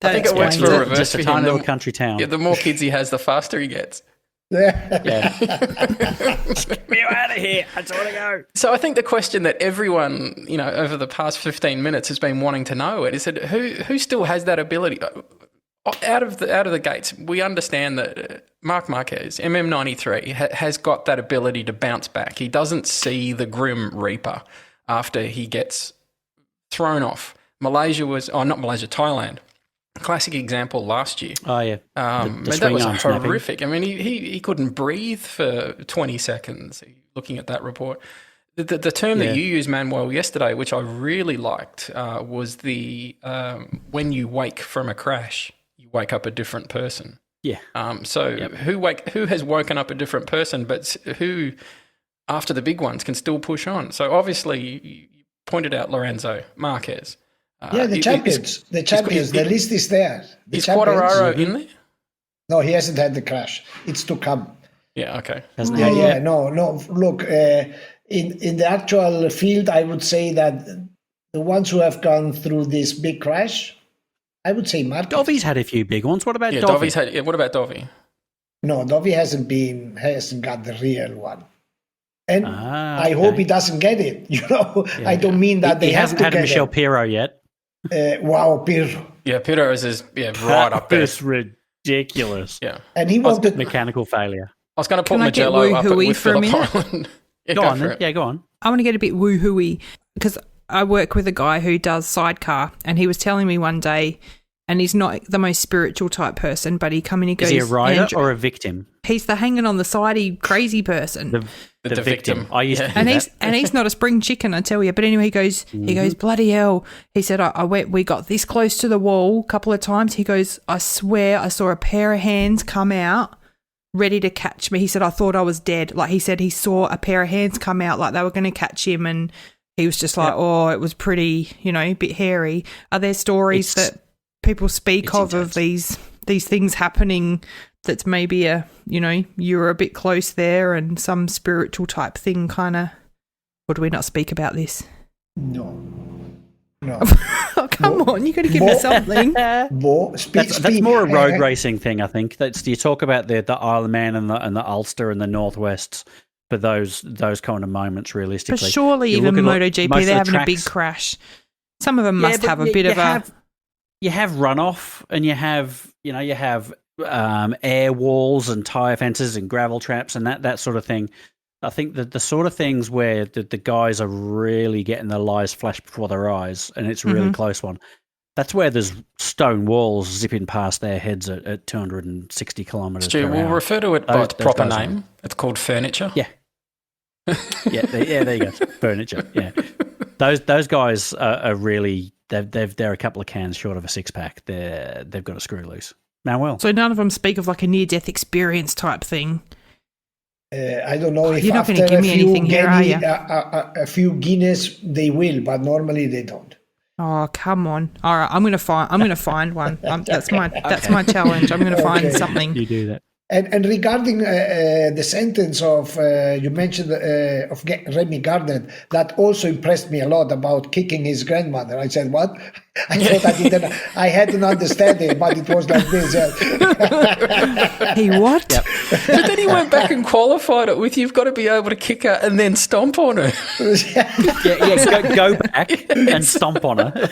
[SPEAKER 1] I think it works for reverse
[SPEAKER 4] just a tiny little country town.
[SPEAKER 1] Yeah, the more kids he has, the faster he gets.
[SPEAKER 3] Yeah.
[SPEAKER 4] Get me out of here. I just want to go.
[SPEAKER 1] So I think the question that everyone, over the past 15 minutes has been wanting to know is that who still has that ability? Out of the gates, we understand that Marc Marquez, MM93, has got that ability to bounce back. He doesn't see the Grim Reaper after he gets thrown off. Thailand. Classic example last year.
[SPEAKER 4] Oh, yeah.
[SPEAKER 1] That was horrific. Snapping. I mean, he couldn't breathe for 20 seconds, looking at that report. The term that you used, Manuel, yesterday, which I really liked, was the when you wake from a crash, you wake up a different person.
[SPEAKER 4] Yeah.
[SPEAKER 1] Who has woken up a different person, but who, after the big ones, can still push on? So obviously, you pointed out Lorenzo, Marquez.
[SPEAKER 3] The champions. The list is there.
[SPEAKER 1] Is Quartararo in there?
[SPEAKER 3] No, he hasn't had the crash. It's to come.
[SPEAKER 1] Yeah, okay.
[SPEAKER 3] No. Look, in the actual field, I would say that the ones who have gone through this big crash, I would say Marquez.
[SPEAKER 4] Dovi's had a few big ones. What about Dovi?
[SPEAKER 1] What about Dovi?
[SPEAKER 3] No, Dovi hasn't got the real one. And I hope he doesn't get it. I don't mean that
[SPEAKER 4] he hasn't had Michel Pirro yet.
[SPEAKER 3] Wow, Pirro.
[SPEAKER 1] Yeah, Pirro is right up there.
[SPEAKER 4] It's ridiculous.
[SPEAKER 1] Yeah.
[SPEAKER 3] And he wanted
[SPEAKER 4] mechanical failure.
[SPEAKER 1] I was going to put Magello up with Phillip Island.
[SPEAKER 4] Go on.
[SPEAKER 2] I want to get a bit woo-hooey because I work with a guy who does sidecar, and he was telling me one day, and he's not the most spiritual type person, but he come in, he goes,
[SPEAKER 4] Is he a rider
[SPEAKER 2] Andra,
[SPEAKER 4] or a victim?
[SPEAKER 2] he's the hanging on the sidey crazy person.
[SPEAKER 4] The victim. I used to do
[SPEAKER 2] And
[SPEAKER 4] that.
[SPEAKER 2] he's not a spring chicken, I tell you. But anyway, he goes, bloody hell. He said, we got this close to the wall a couple of times. He goes, I swear I saw a pair of hands come out ready to catch me. He said, I thought I was dead. Like, he said he saw a pair of hands come out like they were going to catch him, and he was just like, oh, it was pretty, a bit hairy. Are there stories that people speak of these things happening that's maybe you're a bit close there and some spiritual type thing kind of, or do we not speak about this?
[SPEAKER 3] No.
[SPEAKER 2] Oh, come on, you got to give me something.
[SPEAKER 4] That's more a road racing thing, I think. You talk about the Isle of Man and the Ulster and the Northwests for those kind of moments. Realistically,
[SPEAKER 2] but surely even MotoGP, they're having a big crash. Some of them must have a bit of a.
[SPEAKER 4] You have runoff, and you have air walls and tyre fences and gravel traps and that sort of thing. I think that the sort of things where the guys are really getting their lives flashed before their eyes, and it's a really close one. That's where there's stone walls zipping past their heads at 260 kilometres per hour.
[SPEAKER 1] We'll refer to it by its proper name. It's called furniture.
[SPEAKER 4] Yeah. There you go. Furniture. Yeah. Those guys are really they're a couple of cans short of a six pack. They've got a screw loose. Manuel.
[SPEAKER 2] So none of them speak of like a near death experience type thing.
[SPEAKER 3] I don't know if
[SPEAKER 2] you're not going to give me anything here, are you?
[SPEAKER 3] A few Guinness they will, but normally they don't.
[SPEAKER 2] Oh, come on! All right, I'm going to find one. That's my challenge. I'm going to find something.
[SPEAKER 4] You do that.
[SPEAKER 3] And regarding the sentence of you mentioned of Remy Gardner, that also impressed me a lot about kicking his grandmother. I said, "What?" I thought I hadn't understand it, but it was like this.
[SPEAKER 2] He what?
[SPEAKER 1] Yep. But then he went back and qualified it with, you've got to be able to kick her and then stomp on her.
[SPEAKER 4] Go back and stomp on her.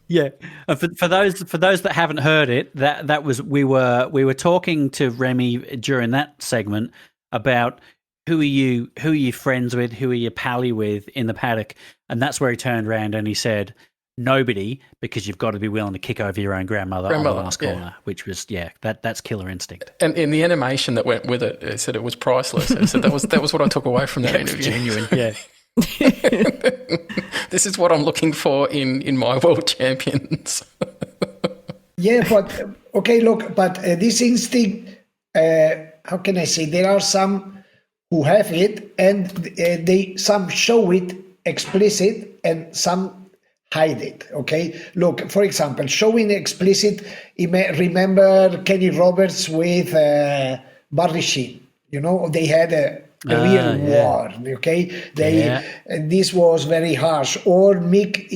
[SPEAKER 4] Yeah, for those that haven't heard it, that was we were talking to Remy during that segment about who are you friends with, who are you pally with in the paddock, and that's where he turned around and he said nobody, because you've got to be willing to kick over your own grandmother on the last corner, which was that's killer instinct. And
[SPEAKER 1] in the animation that went with it, it said it was priceless. It said that was what I took away from that interview.
[SPEAKER 4] Genuine, yeah.
[SPEAKER 1] This is what I'm looking for in my world champions.
[SPEAKER 3] Yeah, but okay, look, but this instinct, how can I say? There are some who have it, and some show it explicit, and some hide it. Okay, look, for example, showing explicit. Remember Kenny Roberts with Barry Sheene. They had a real war, okay? This was very harsh. Or Mick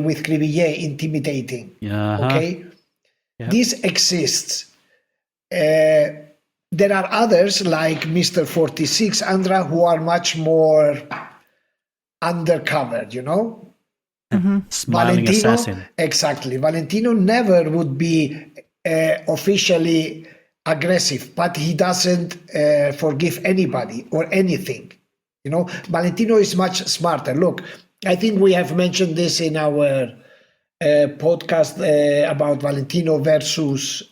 [SPEAKER 3] with Cribillet intimidating, okay? Yep. This exists. There are others like Mr. 46, Andra, who are much more undercover,
[SPEAKER 4] Smiling
[SPEAKER 3] Valentino,
[SPEAKER 4] assassin.
[SPEAKER 3] Exactly. Valentino never would be officially aggressive, but he doesn't forgive anybody or anything. Valentino is much smarter. Look, I think we have mentioned this in our podcast about Valentino versus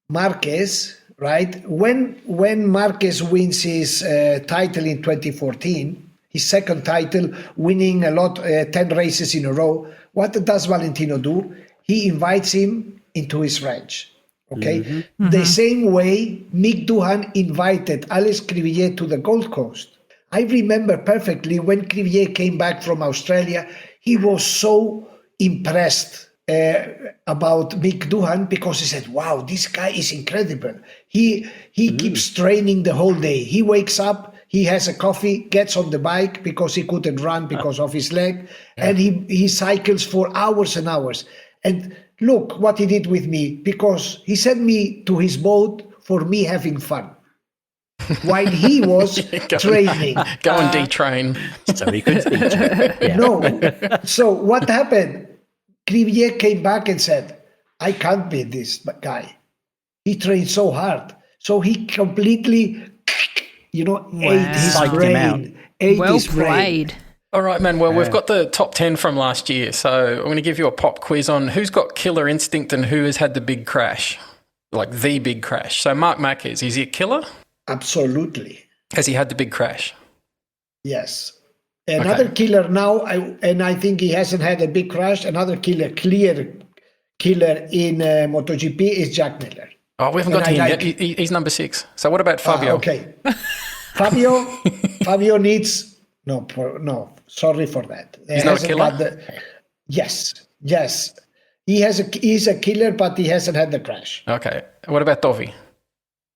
[SPEAKER 3] Marquez, right? When Marquez wins his title in 2014, his second title, winning 10 races in a row, what does Valentino do? He invites him into his ranch. Okay, the same way Mick Doohan invited Alex Cribillet to the Gold Coast. I remember perfectly when Cribillet came back from Australia, he was so impressed about Mick Doohan because he said, "Wow, this guy is incredible. He keeps training the whole day. He wakes up, he has a coffee, gets on the bike because he couldn't run because of his leg, and he cycles for hours and hours." And look what he did with me, because he sent me to his boat for me having fun while he was training.
[SPEAKER 1] Go and detrain.
[SPEAKER 4] So he could detrain. Yeah.
[SPEAKER 3] No. So what happened? Cribillet came back and said, "I can't beat this guy. He trained so hard." So he completely, ate his brain.
[SPEAKER 2] Well played.
[SPEAKER 1] All right, Manuel, we've got the top 10 from last year, so I'm going to give you a pop quiz on who's got killer instinct and who has had the big crash, like the big crash. So Mark Marquez, is he a killer?
[SPEAKER 3] Absolutely.
[SPEAKER 1] Has he had the big crash?
[SPEAKER 3] Yes. Another killer now, and I think he hasn't had a big crash, another clear killer in MotoGP is Jack Miller.
[SPEAKER 1] Oh, we haven't got to him yet. He's number 6. So what about Fabio?
[SPEAKER 3] Okay. Fabio needs... No, sorry for that.
[SPEAKER 1] He's not a killer?
[SPEAKER 3] Yes. He's a killer, but he hasn't had the crash.
[SPEAKER 1] Okay. What about Dovi?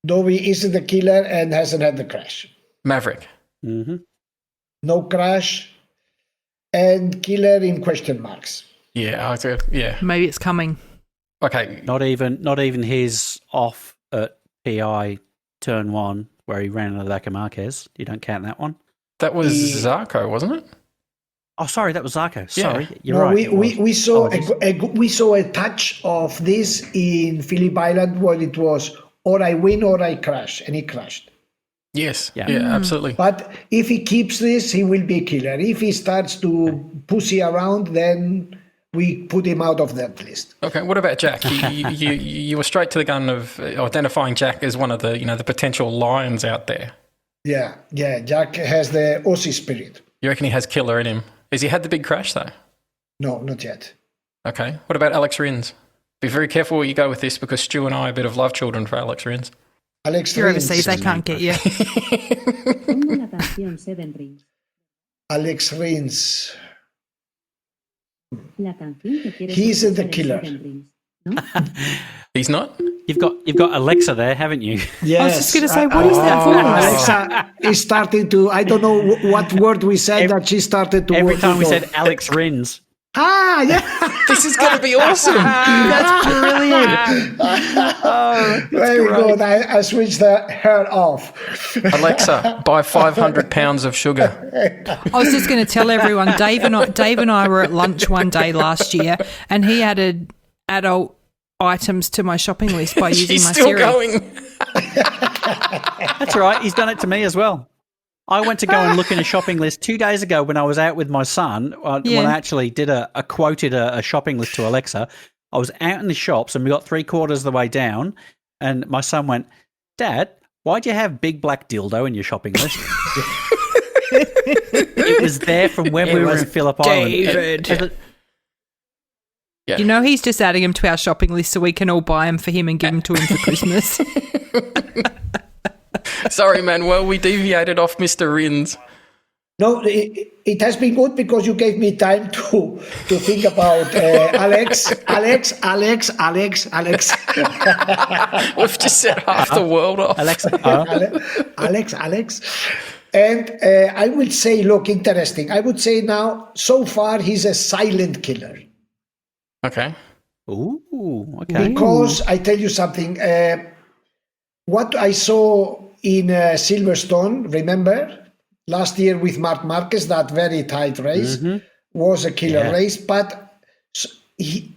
[SPEAKER 3] Dovi isn't the killer and hasn't had the crash.
[SPEAKER 1] Maverick?
[SPEAKER 4] Mm-hmm.
[SPEAKER 3] No crash. And killer in question marks.
[SPEAKER 1] Yeah.
[SPEAKER 2] Maybe it's coming.
[SPEAKER 1] Okay.
[SPEAKER 4] Not even his off at PI turn 1 where he ran into the back of Marquez. You don't count that one?
[SPEAKER 1] That was Zarco, wasn't it?
[SPEAKER 4] Oh, sorry, that was Zarco. Sorry,
[SPEAKER 1] Yeah.
[SPEAKER 4] you're right.
[SPEAKER 3] We saw a touch of this in Phillip Island where it was or I win or I crash, and he crashed.
[SPEAKER 1] Yes. Yeah, absolutely.
[SPEAKER 3] But if he keeps this, he will be a killer. If he starts to pussy around, then we put him out of that list.
[SPEAKER 1] Okay, what about Jack? You were straight to the gun of identifying Jack as one of the the potential lions out there.
[SPEAKER 3] Yeah. Jack has the Aussie spirit.
[SPEAKER 1] You reckon he has killer in him? Has he had the big crash though?
[SPEAKER 3] No, not yet.
[SPEAKER 1] Okay. What about Alex Rins? Be very careful where you go with this because Stu and I are a bit of love children for Alex Rins.
[SPEAKER 3] Alex
[SPEAKER 2] You're
[SPEAKER 3] Rins.
[SPEAKER 2] overseas, they can't get you.
[SPEAKER 3] Alex Rins. He's the killer.
[SPEAKER 1] He's not?
[SPEAKER 4] You've got Alexa there, haven't you?
[SPEAKER 3] Yes.
[SPEAKER 2] I was just going to say, what is that for?
[SPEAKER 3] Alexa is starting to, I don't know what word we said that she started to
[SPEAKER 4] Every
[SPEAKER 3] work
[SPEAKER 4] time we
[SPEAKER 3] it
[SPEAKER 4] said
[SPEAKER 3] off.
[SPEAKER 4] Alex Rins.
[SPEAKER 3] Ah, yeah.
[SPEAKER 1] This is going to be awesome.
[SPEAKER 2] That's brilliant.
[SPEAKER 3] Very good. I switched her off.
[SPEAKER 1] Alexa, buy 500 pounds of sugar.
[SPEAKER 2] I was just going to tell everyone, Dave and I were at lunch one day last year, and he added adult items to my shopping list by using
[SPEAKER 1] She's
[SPEAKER 2] my
[SPEAKER 1] still
[SPEAKER 2] Siri.
[SPEAKER 1] going.
[SPEAKER 4] That's right. He's done it to me as well. I went to go and look in a shopping list 2 days ago when I was out with my son. When I actually did quoted a shopping list to Alexa. I was out in the shops and we got 3/4 of the way down, and my son went, "Dad, why'd you have big black dildo in your shopping list?" It was there from when we were in Phillip Island.
[SPEAKER 2] David. You know he's just adding him to our shopping list so we can all buy him for him and give him to him for Christmas.
[SPEAKER 1] Sorry, Manuel, we deviated off Mr. Rins.
[SPEAKER 3] No, it has been good because you gave me time to think about Alex.
[SPEAKER 1] We've just set half the world off.
[SPEAKER 3] Alex. And I will say, look, interesting. I would say now, so far, he's a silent killer.
[SPEAKER 1] Okay.
[SPEAKER 4] Ooh, okay.
[SPEAKER 3] Because I tell you something, what I saw in Silverstone, remember, last year with Marc Marquez, that very tight race was a killer race, but he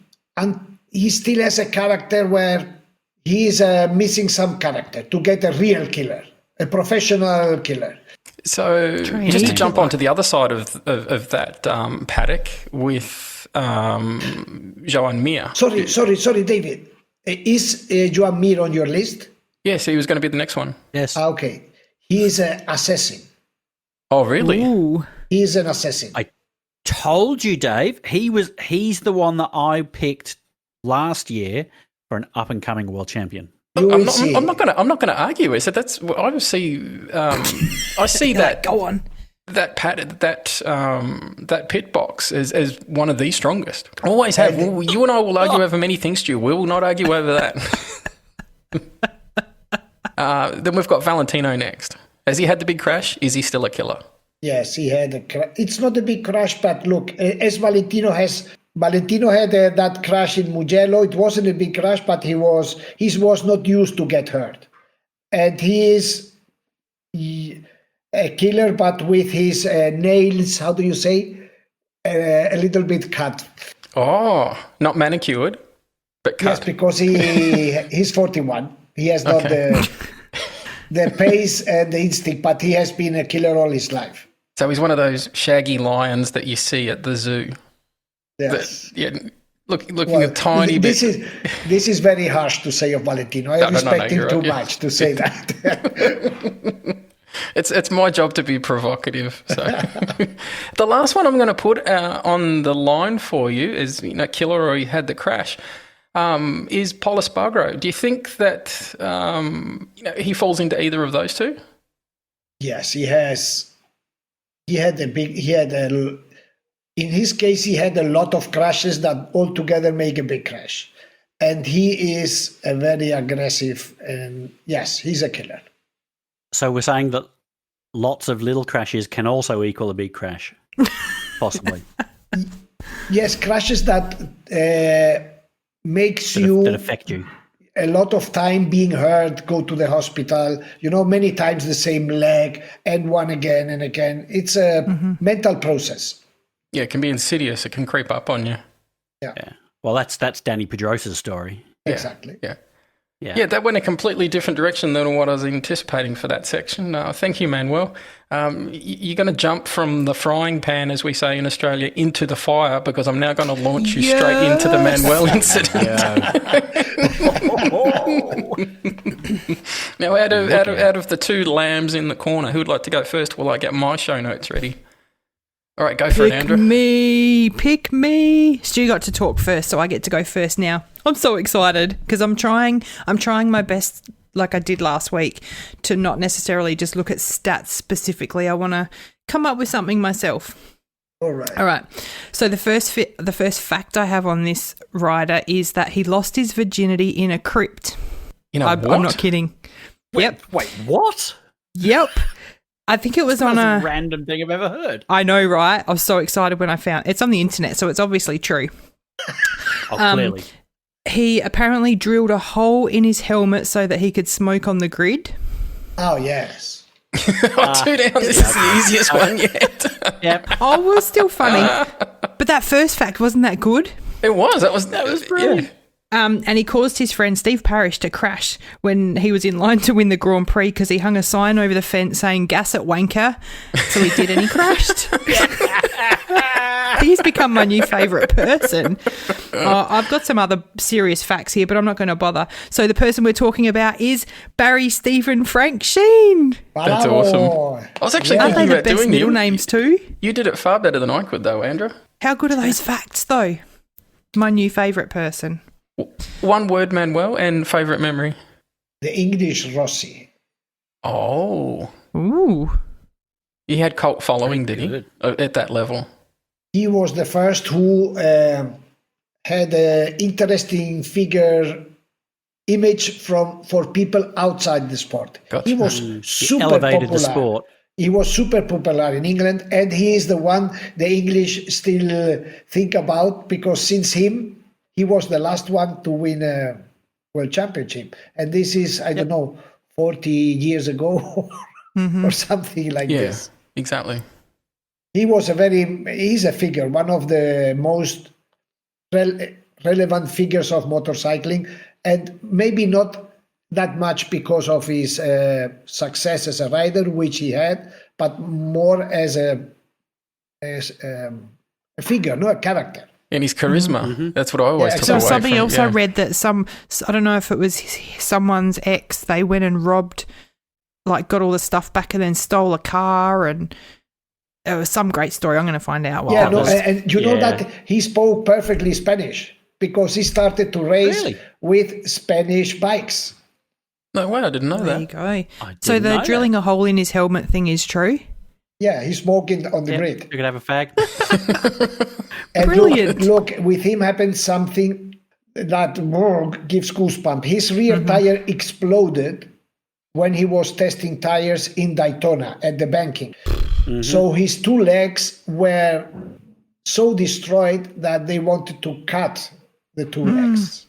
[SPEAKER 3] still has a character where he is missing some character to get a real killer, a professional killer.
[SPEAKER 1] So just to jump onto the other side of that paddock with Joan Mir.
[SPEAKER 3] Sorry, David. Is Joan Mir on your list?
[SPEAKER 1] Yes, he was going to be the next one.
[SPEAKER 4] Yes.
[SPEAKER 3] Okay. He is an assassin.
[SPEAKER 1] Oh, really?
[SPEAKER 2] Ooh.
[SPEAKER 3] He is an assassin.
[SPEAKER 4] I told you, Dave. He's the one that I picked last year for an up and coming world champion.
[SPEAKER 1] I'm not going to argue. So that's I see. I see that.
[SPEAKER 2] Go on.
[SPEAKER 1] That pit box as one of the strongest. Always have. You and I will argue over many things, Stu. We will not argue over that. Then we've got Valentino next. Has he had the big crash? Is he still a killer?
[SPEAKER 3] Yes, he had a crash. It's not a big crash, but look, as Valentino had that crash in Mugello. It wasn't a big crash, but he was not used to get hurt, and he is a killer, but with his nails. How do you say? A little bit cut.
[SPEAKER 1] Oh, not manicured, but cut.
[SPEAKER 3] Yes, because he's 41. He has not the pace and the instinct, but he has been a killer all his life.
[SPEAKER 1] So he's one of those shaggy lions that you see at the zoo.
[SPEAKER 3] Yes.
[SPEAKER 1] Looking a tiny bit.
[SPEAKER 3] This is very harsh to say of Valentino. I respect him too much to say that.
[SPEAKER 1] It's my job to be provocative. So the last one I'm going to put on the line for you is, Killer had the crash. Is Pol Espargaro. Do you think that he falls into either of those two?
[SPEAKER 3] Yes, he has. In his case, he had a lot of crashes that altogether make a big crash. And he is a very aggressive, and yes, he's a killer.
[SPEAKER 4] So we're saying that lots of little crashes can also equal a big crash, possibly.
[SPEAKER 3] Yes, crashes that makes that
[SPEAKER 4] affect you.
[SPEAKER 3] A lot of time being hurt, go to the hospital, many times the same leg and one again and again. It's a mental process.
[SPEAKER 1] Yeah, it can be insidious. It can creep up on you.
[SPEAKER 3] Yeah.
[SPEAKER 4] Well, that's Danny Pedrosa's story.
[SPEAKER 3] Exactly.
[SPEAKER 1] Yeah, that went a completely different direction than what I was anticipating for that section. Thank you, Manuel. You're going to jump from the frying pan, as we say in Australia, into the fire, because I'm now going to launch you straight into the Manuel incident. Now, out of the two lambs in the corner, who'd like to go first while I get my show notes ready? All right, go for it, Andra.
[SPEAKER 2] Pick me. Stu got to talk first, so I get to go first now. I'm so excited because I'm trying my best, like I did last week, to not necessarily just look at stats specifically. I want to come up with something myself.
[SPEAKER 3] All
[SPEAKER 2] right. So the first fact I have on this Ryder is that he lost his virginity in a crypt.
[SPEAKER 1] What?
[SPEAKER 2] I'm not kidding.
[SPEAKER 4] Wait, what?
[SPEAKER 2] Yep. I think it was on a
[SPEAKER 4] random thing I've ever heard.
[SPEAKER 2] I know, right? I was so excited when I found it's on the internet, so it's obviously true.
[SPEAKER 4] Clearly.
[SPEAKER 2] He apparently drilled a hole in his helmet so that he could smoke on the grid.
[SPEAKER 3] Oh, yes.
[SPEAKER 1] 2 down. This is the easiest one yet.
[SPEAKER 4] Yep.
[SPEAKER 2] Oh, it was still funny. But that first fact, wasn't that good?
[SPEAKER 1] It was. That was brilliant.
[SPEAKER 2] Yeah. And he caused his friend Steve Parrish to crash when he was in line to win the Grand Prix because he hung a sign over the fence saying "gas at wanker." So he did, and he crashed. He's become my new favourite person. I've got some other serious facts here, but I'm not going to bother. So the person we're talking about is Barry Stephen Frank Sheene.
[SPEAKER 1] That's awesome. I was actually thinking about doing
[SPEAKER 2] middle names too.
[SPEAKER 1] You did it far better than I could, though, Andra.
[SPEAKER 2] How good are those facts, though? My new favourite person.
[SPEAKER 1] One word, Manuel, and favourite memory.
[SPEAKER 3] The English Rossi.
[SPEAKER 1] Oh.
[SPEAKER 2] Ooh.
[SPEAKER 1] He had cult following, did he? At that level.
[SPEAKER 3] He was the first who had an interesting figure image for people outside the sport.
[SPEAKER 1] Gotcha.
[SPEAKER 3] He was super
[SPEAKER 4] elevated
[SPEAKER 3] popular.
[SPEAKER 4] The sport.
[SPEAKER 3] He was super popular in England, and he is the one the English still think about, because since him, he was the last one to win a world championship. And this is, I don't know, 40 years ago or something like this.
[SPEAKER 1] Yeah, exactly.
[SPEAKER 3] He's a figure, one of the most relevant figures of motorcycling, and maybe not that much because of his success as a rider, which he had, but more as a figure, a character.
[SPEAKER 1] And his charisma. Mm-hmm. That's what I always took
[SPEAKER 2] so
[SPEAKER 1] away from.
[SPEAKER 2] Something else I read that I don't know if it was someone's ex, they went and robbed, got all the stuff back and then stole a car, and it was some great story. I'm going to find out what that was.
[SPEAKER 3] And you know that he spoke perfectly Spanish because he started to race with Spanish bikes.
[SPEAKER 1] No way, I didn't know that.
[SPEAKER 2] There you go. So the drilling a hole in his helmet thing is true?
[SPEAKER 3] Yeah, he's smoking on the grid.
[SPEAKER 4] You could have a fag.
[SPEAKER 3] And
[SPEAKER 2] brilliant.
[SPEAKER 3] Look, with him happened something that gives goosebumps. His rear tire exploded when he was testing tires in Daytona at the banking. Mm-hmm. So his two legs were so destroyed that they wanted to cut the two legs.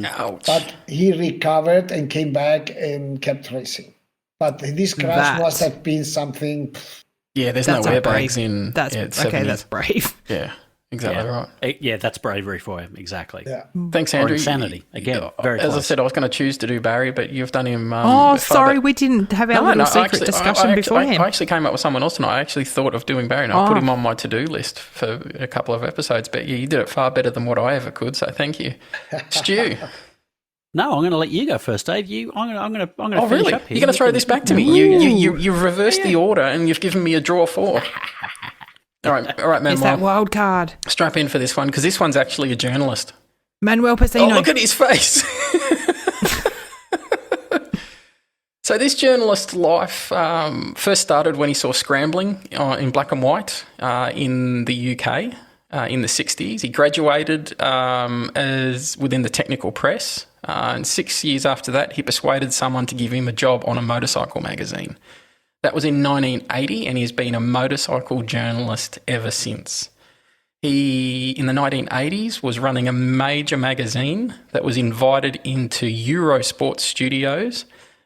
[SPEAKER 1] Ouch.
[SPEAKER 3] But he recovered and came back and kept racing. But this crash must have been something.
[SPEAKER 1] Yeah, there's no airbags in.
[SPEAKER 2] That's
[SPEAKER 1] 70s.
[SPEAKER 2] okay. That's brave.
[SPEAKER 1] Yeah, Exactly right.
[SPEAKER 4] Yeah, that's bravery for him. Exactly.
[SPEAKER 3] Yeah.
[SPEAKER 1] Thanks, Andrew.
[SPEAKER 4] Or insanity. Again, very
[SPEAKER 1] As I
[SPEAKER 4] close.
[SPEAKER 1] said, I was going to choose to do Barry, but you've done him.
[SPEAKER 2] Sorry, we didn't have our little secret discussion beforehand.
[SPEAKER 1] I actually came up with someone else tonight. I actually thought of doing Barry, and I put him on my to-do list for a couple of episodes. But you did it far better than what I ever could. So thank you, Stu.
[SPEAKER 4] No, I'm going to let you go first, Dave. I'm going to
[SPEAKER 1] Oh,
[SPEAKER 4] finish
[SPEAKER 1] really?
[SPEAKER 4] up here.
[SPEAKER 1] You're going to throw this back to me? You reversed the order, and you've given me a draw 4. All right, Manuel.
[SPEAKER 2] It's that wild card.
[SPEAKER 1] Strap in for this one because this one's actually a journalist.
[SPEAKER 2] Manuel Pecino.
[SPEAKER 1] Oh, look at his face. So this journalist's life first started when he saw scrambling in black and white in the UK in the 60s. He graduated as within the technical press, and 6 years after that, he persuaded someone to give him a job on a motorcycle magazine. That was in 1980, and he's been a motorcycle journalist ever since. He, in the 1980s, was running a major magazine that was invited into Eurosport studios,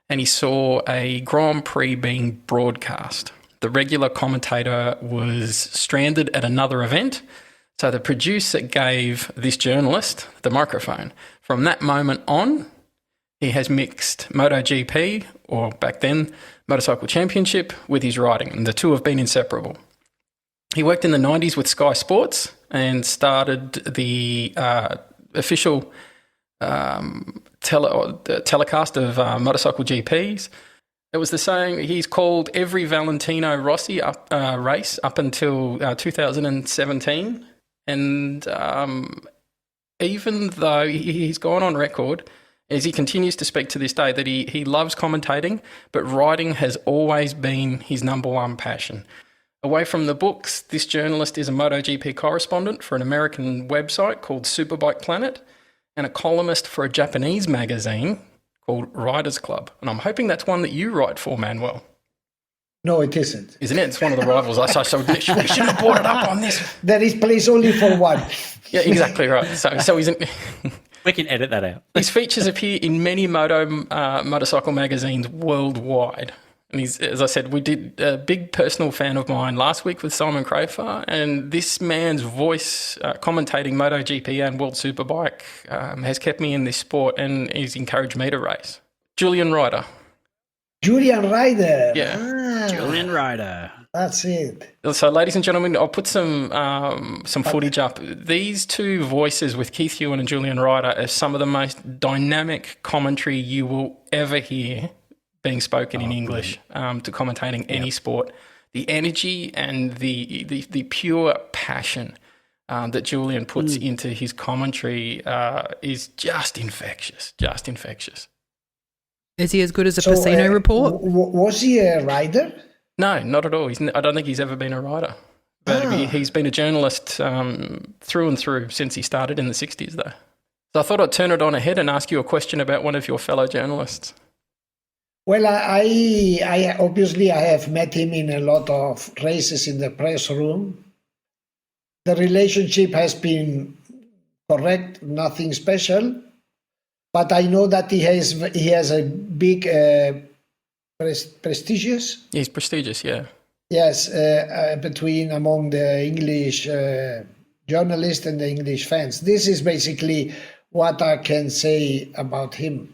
[SPEAKER 1] and he saw a Grand Prix being broadcast. The regular commentator was stranded at another event, so the producer gave this journalist the microphone. From that moment on, he has mixed MotoGP, or back then, Motorcycle Championship, with his riding, and the two have been inseparable. He worked in the 90s with Sky Sports and started the official telecast of motorcycle GPs. It was the same. He's called every Valentino Rossi race up until 2017. And even though he's gone on record, as he continues to speak to this day, that he loves commentating, but riding has always been his number one passion. Away from the books, this journalist is a MotoGP correspondent for an American website called Superbike Planet and a columnist for a Japanese magazine called Riders Club. And I'm hoping that's one that you write for, Manuel.
[SPEAKER 3] No, it isn't.
[SPEAKER 1] Isn't it? It's one of the rivals. So we shouldn't have brought it up on this.
[SPEAKER 3] There is place only for one.
[SPEAKER 1] Yeah, exactly right. So he's in...
[SPEAKER 4] We can edit that out.
[SPEAKER 1] His features appear in many motorcycle magazines worldwide. And he's, as I said, we did a big personal fan of mine last week with Simon Crafar, and this man's voice commentating MotoGP and World Superbike has kept me in this sport and he's encouraged me to race. Julian Ryder.
[SPEAKER 3] Julian Ryder.
[SPEAKER 1] Yeah.
[SPEAKER 4] Julian Ryder.
[SPEAKER 3] That's it.
[SPEAKER 1] So, ladies and gentlemen, I'll put some footage up. These two voices with Keith Ewan and Julian Ryder are some of the most dynamic commentary you will ever hear being spoken in English to commentating any sport. The energy and the pure passion that Julian puts into his commentary is just infectious, just infectious.
[SPEAKER 2] Is he as good as a Pecino report?
[SPEAKER 3] Was he a rider?
[SPEAKER 1] No, not at all. I don't think he's ever been a rider. But he's been a journalist through and through since he started in the 60s, though. So I thought I'd turn it on ahead and ask you a question about one of your fellow journalists.
[SPEAKER 3] Well, I obviously I have met him in a lot of races in the press room. The relationship has been correct, nothing special. But I know that he has a big prestigious.
[SPEAKER 1] He's prestigious, yeah.
[SPEAKER 3] Yes, among the English journalists and the English fans. This is basically what I can say about him.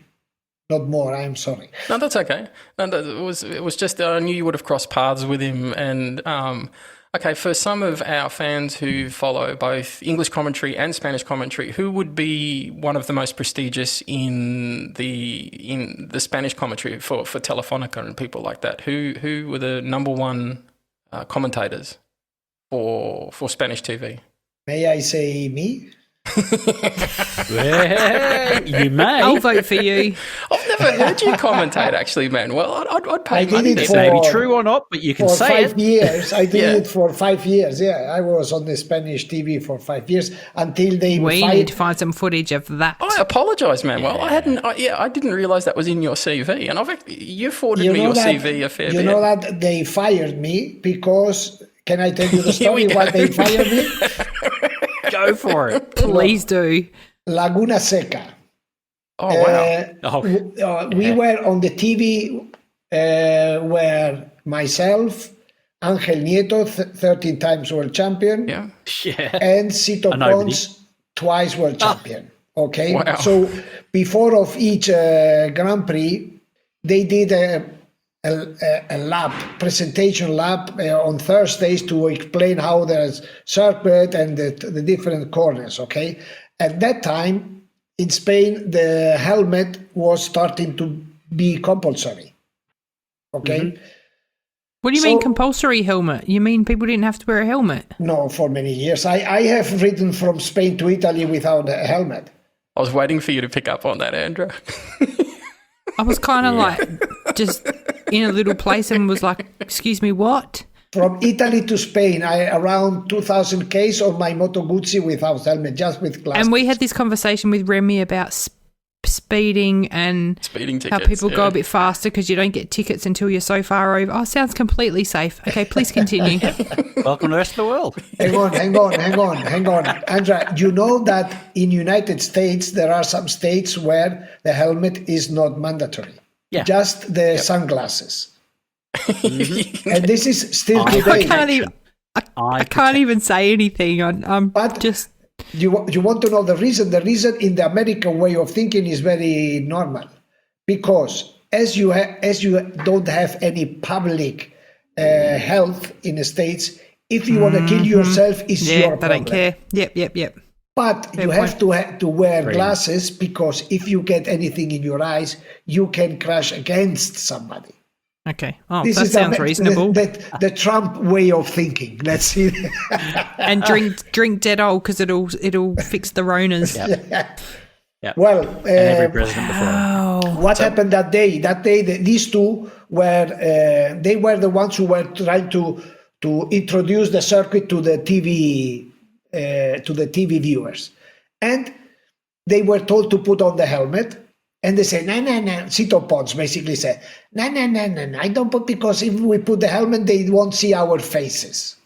[SPEAKER 3] Not more. I'm sorry.
[SPEAKER 1] No, that's okay. No, it was just I knew you would have crossed paths with him, and okay, for some of our fans who follow both English commentary and Spanish commentary, who would be one of the most prestigious in the Spanish commentary for Telefonica and people like that? Who were the number one commentators for Spanish TV?
[SPEAKER 3] May I say me?
[SPEAKER 4] You may.
[SPEAKER 2] I'll vote for you.
[SPEAKER 1] I've never heard you commentate, actually, man. Well, I'd pay money to
[SPEAKER 4] It may be true or not, but you can say
[SPEAKER 3] for 5 years. I did it for 5 years. Yeah, I was on the Spanish TV for 5 years until they
[SPEAKER 2] need to find some footage of that.
[SPEAKER 1] I apologise, man. Well, I didn't realise that was in your CV, and you forwarded me your CV a fair bit.
[SPEAKER 3] You know that they fired me because. Can I tell you the story why they fired me?
[SPEAKER 4] Go for it.
[SPEAKER 2] Please do.
[SPEAKER 3] Laguna Seca.
[SPEAKER 1] Oh, wow.
[SPEAKER 3] We were on the TV where myself, Angel Nieto, 13 times world champion,
[SPEAKER 1] Yeah.
[SPEAKER 3] and Sito Pons, twice world champion. Okay,
[SPEAKER 1] Wow.
[SPEAKER 3] so before of each Grand Prix, they did a presentation lap on Thursdays to explain how the circuit and the different corners. Okay, at that time in Spain, the helmet was starting to be compulsory. Okay.
[SPEAKER 2] What do you mean compulsory helmet? You mean people didn't have to wear a helmet?
[SPEAKER 3] No, for many years. I have ridden from Spain to Italy without a helmet.
[SPEAKER 1] I was waiting for you to pick up on that, Andra.
[SPEAKER 2] I was kind of like just in a little place and was like, excuse me, what?
[SPEAKER 3] From Italy to Spain, I around 2,000 Ks on my Moto Guzzi without helmet, just with glasses.
[SPEAKER 2] And we had this conversation with Remy about speeding and
[SPEAKER 1] Speeding
[SPEAKER 2] how
[SPEAKER 1] tickets,
[SPEAKER 2] people go
[SPEAKER 1] yeah.
[SPEAKER 2] a bit faster because you don't get tickets until you're so far over. Oh, sounds completely safe. Okay, please continue.
[SPEAKER 4] Welcome to the rest of the world.
[SPEAKER 3] Hang on. Andra, you know that in United States, there are some states where the helmet is not mandatory.
[SPEAKER 4] Yeah.
[SPEAKER 3] Just the sunglasses. And this is still today.
[SPEAKER 2] I can't even say anything. I'm just...
[SPEAKER 3] You want to know the reason? The reason in the American way of thinking is very normal, because as you don't have any public health in the States, if you want to kill yourself, it's your problem.
[SPEAKER 2] I don't care. Yep.
[SPEAKER 3] But you have to wear glasses, because if you get anything in your eyes, you can crash against somebody.
[SPEAKER 2] Okay. Oh,
[SPEAKER 3] This
[SPEAKER 2] that
[SPEAKER 3] is
[SPEAKER 2] sounds reasonable.
[SPEAKER 3] The Trump way of thinking. Let's see.
[SPEAKER 2] And drink dead old because it'll fix the Ronas.
[SPEAKER 4] Yep.
[SPEAKER 3] Well,
[SPEAKER 4] And every president before.
[SPEAKER 3] what happened that day? That day, these two were they were the ones who were trying to introduce the circuit to the TV viewers, and they were told to put on the helmet. And they say, no. Sito Pons basically said, no. I don't put, because if we put the helmet, they won't see our faces.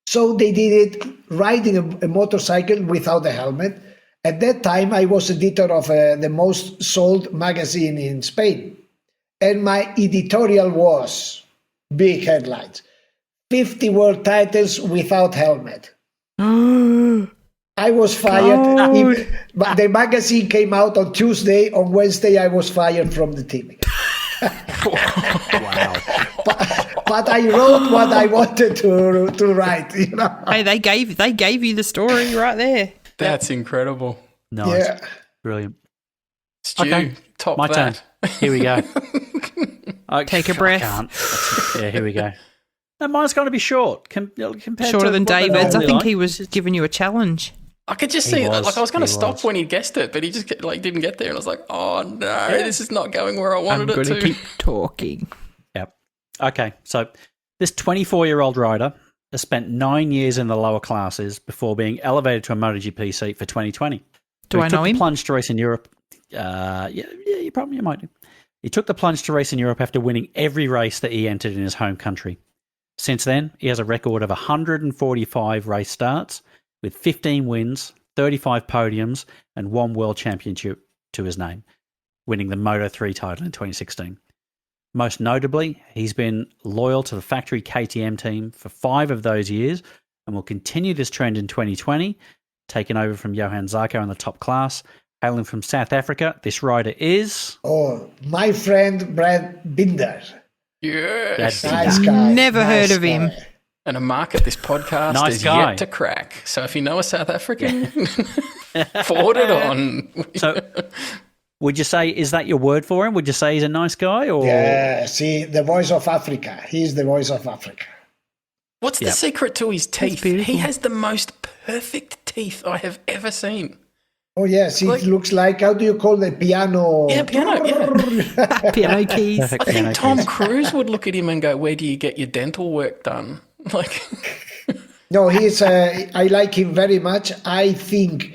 [SPEAKER 3] So they did it riding a motorcycle without the helmet. At that time, I was editor of the most sold magazine in Spain. And my editorial was big headlines: 50 world titles without helmet. I was fired. But the magazine came out on Tuesday. On Wednesday, I was fired from the team.
[SPEAKER 4] Wow.
[SPEAKER 3] But I wrote what I wanted to write. You know.
[SPEAKER 2] Hey, they gave you the story right there.
[SPEAKER 1] That's incredible.
[SPEAKER 4] Nice.
[SPEAKER 3] Yeah.
[SPEAKER 4] Brilliant.
[SPEAKER 1] Stu,
[SPEAKER 4] Okay,
[SPEAKER 1] top
[SPEAKER 4] my turn.
[SPEAKER 1] that.
[SPEAKER 4] Here we go.
[SPEAKER 2] Take a breath.
[SPEAKER 4] I can't. Yeah, here we go. No, mine's going to be short. Compared
[SPEAKER 2] Shorter
[SPEAKER 4] to
[SPEAKER 2] than
[SPEAKER 4] what they
[SPEAKER 2] David's. I
[SPEAKER 4] normally
[SPEAKER 2] think
[SPEAKER 4] like.
[SPEAKER 2] he was giving you a challenge.
[SPEAKER 1] I could just
[SPEAKER 4] He
[SPEAKER 1] see,
[SPEAKER 4] was,
[SPEAKER 1] like, I was going to
[SPEAKER 4] he
[SPEAKER 1] stop
[SPEAKER 4] was.
[SPEAKER 1] when he guessed it, but he just didn't get there, and I was like, oh no, this is not going where I
[SPEAKER 2] I'm
[SPEAKER 1] wanted
[SPEAKER 2] going
[SPEAKER 1] it
[SPEAKER 2] to
[SPEAKER 1] to.
[SPEAKER 2] keep talking.
[SPEAKER 4] Yep. Okay, so this 24-year-old rider has spent 9 years in the lower classes before being elevated to a MotoGP seat for 2020.
[SPEAKER 2] Do I know
[SPEAKER 4] He took the
[SPEAKER 2] him?
[SPEAKER 4] plunge to race in Europe. Yeah, you might do. He took the plunge to race in Europe after winning every race that he entered in his home country. Since then, he has a record of 145 race starts with 15 wins, 35 podiums, and 1 world championship to his name, winning the Moto3 title in 2016. Most notably, he's been loyal to the factory KTM team for 5 of those years and will continue this trend in 2020, taking over from Johan Zarco in the top class. Hailing from South Africa, this rider is...
[SPEAKER 3] Oh, my friend Brad Binder.
[SPEAKER 1] Yes.
[SPEAKER 3] Nice guy.
[SPEAKER 2] Never heard of him.
[SPEAKER 3] guy.
[SPEAKER 1] And a market this podcast
[SPEAKER 4] Nice
[SPEAKER 1] is
[SPEAKER 4] guy.
[SPEAKER 1] yet to crack. So if you know a South African, forward it on.
[SPEAKER 4] So, would you say, is that your word for him? Would you say he's a nice guy? Or
[SPEAKER 3] Yeah, see, the voice of Africa. He's the voice of Africa.
[SPEAKER 1] What's the
[SPEAKER 4] Yep.
[SPEAKER 1] secret to his teeth?
[SPEAKER 2] beautiful.
[SPEAKER 1] He has the most perfect teeth I have ever seen.
[SPEAKER 3] Oh, yes, it
[SPEAKER 1] Like-
[SPEAKER 3] looks like, how do you call the piano?
[SPEAKER 1] Yeah, piano, yeah.
[SPEAKER 2] Piano keys.
[SPEAKER 4] Perfect
[SPEAKER 1] I think
[SPEAKER 4] piano
[SPEAKER 1] Tom
[SPEAKER 4] keys.
[SPEAKER 1] Cruise would look at him and go, where do you get your dental work done? Like,
[SPEAKER 3] No, he's. I like him very much. I think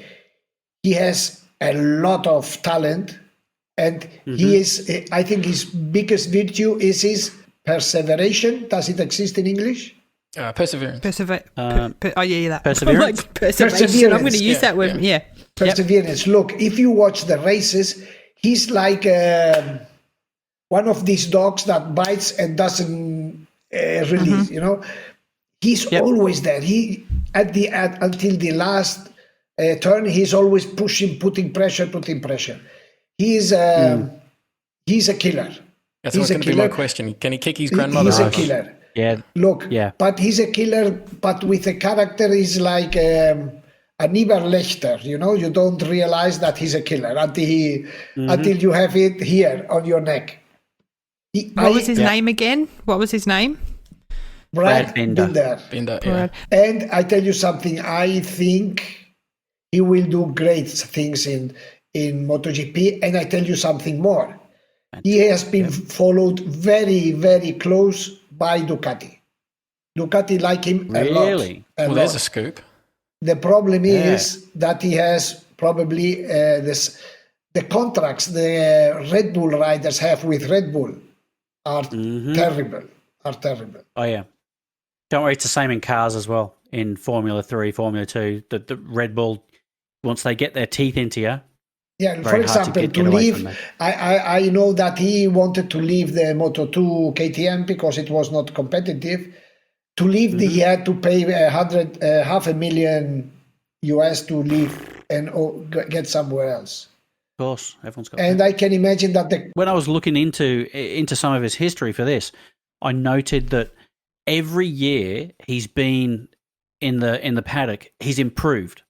[SPEAKER 3] he has a lot of talent, and he is. I think his biggest virtue is his perseveration. Does it exist in English?
[SPEAKER 1] perseverance.
[SPEAKER 2] Oh, yeah, that.
[SPEAKER 4] Perseverance?
[SPEAKER 2] Like perseverance. I'm going to use that word. Yeah.
[SPEAKER 3] Perseverance. Look, if you watch the races, he's like one of these dogs that bites and doesn't release. You know, he's always there. He until the last turn, he's always putting pressure. He's a killer.
[SPEAKER 1] That's going to be my question. Can he kick his grandmother?
[SPEAKER 3] He's a killer.
[SPEAKER 4] Yeah.
[SPEAKER 3] Look, but he's a killer, but with a character is like an Eberlechter, you know, you don't realize that he's a killer until you have it here on your neck.
[SPEAKER 2] What was his name again? What was his name?
[SPEAKER 3] Brad Binder.
[SPEAKER 1] Yeah.
[SPEAKER 3] And I tell you something, I think he will do great things in MotoGP, and I tell you something more. He has been followed very, very close by Ducati. Ducati like him a lot.
[SPEAKER 4] Really?
[SPEAKER 1] Well, there's a scoop.
[SPEAKER 3] The problem is that he has probably the contracts the Red Bull riders have with Red Bull are terrible.
[SPEAKER 4] Oh, yeah. Don't worry, it's the same in cars as well. In Formula 3, Formula 2, the Red Bull, once they get their teeth into you,
[SPEAKER 3] yeah, for example, to leave, I know that he wanted to leave the Moto2 KTM because it was not competitive. To leave, he had to pay $500,000 US to leave and get somewhere else.
[SPEAKER 4] Of course, everyone's got.
[SPEAKER 3] And I can imagine that
[SPEAKER 4] when I was looking into some of his history for this, I noted that every year he's been in the paddock, he's improved.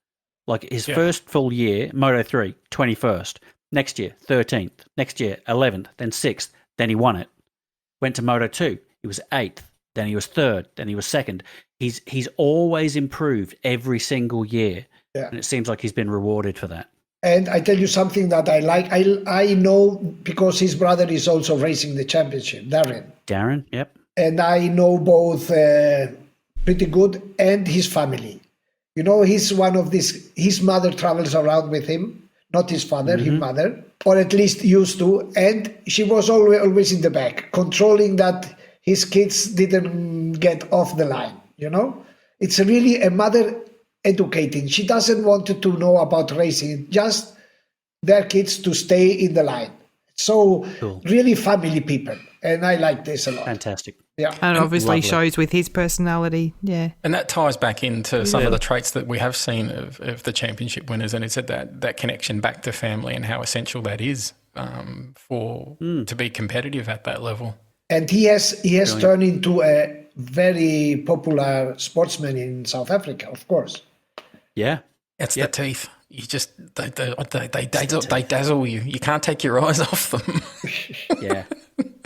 [SPEAKER 4] Like his first full year, Moto3, 21st. Next year, 13th. Next year, 11th. Then 6th. Then he won it. Went to Moto2. He was 8th. Then he was 3rd. Then he was 2nd. He's always improved every single year. Yeah. And it seems like he's been rewarded for that.
[SPEAKER 3] And I tell you something that I like. I know because his brother is also racing the championship, Darren.
[SPEAKER 4] Yep.
[SPEAKER 3] And I know both pretty good, and his family. You know, he's one of these. His mother travels around with him, not his father, his mother, or at least used to. And she was always in the back, controlling that his kids didn't get off the line. You know, it's really a mother educating. She doesn't want to know about racing, just their kids to stay in the line. So cool. Really family people. And I like this a lot.
[SPEAKER 4] Fantastic.
[SPEAKER 3] Yeah.
[SPEAKER 2] And obviously shows with his personality. Yeah.
[SPEAKER 1] And that ties back into some of the traits that we have seen of the championship winners. And it's that connection back to family and how essential that is to be competitive at that level.
[SPEAKER 3] And he has turned into a very popular sportsman in South Africa, of course.
[SPEAKER 4] Yeah.
[SPEAKER 1] It's the teeth. You just they dazzle you. You can't take your eyes off them.
[SPEAKER 4] Yeah.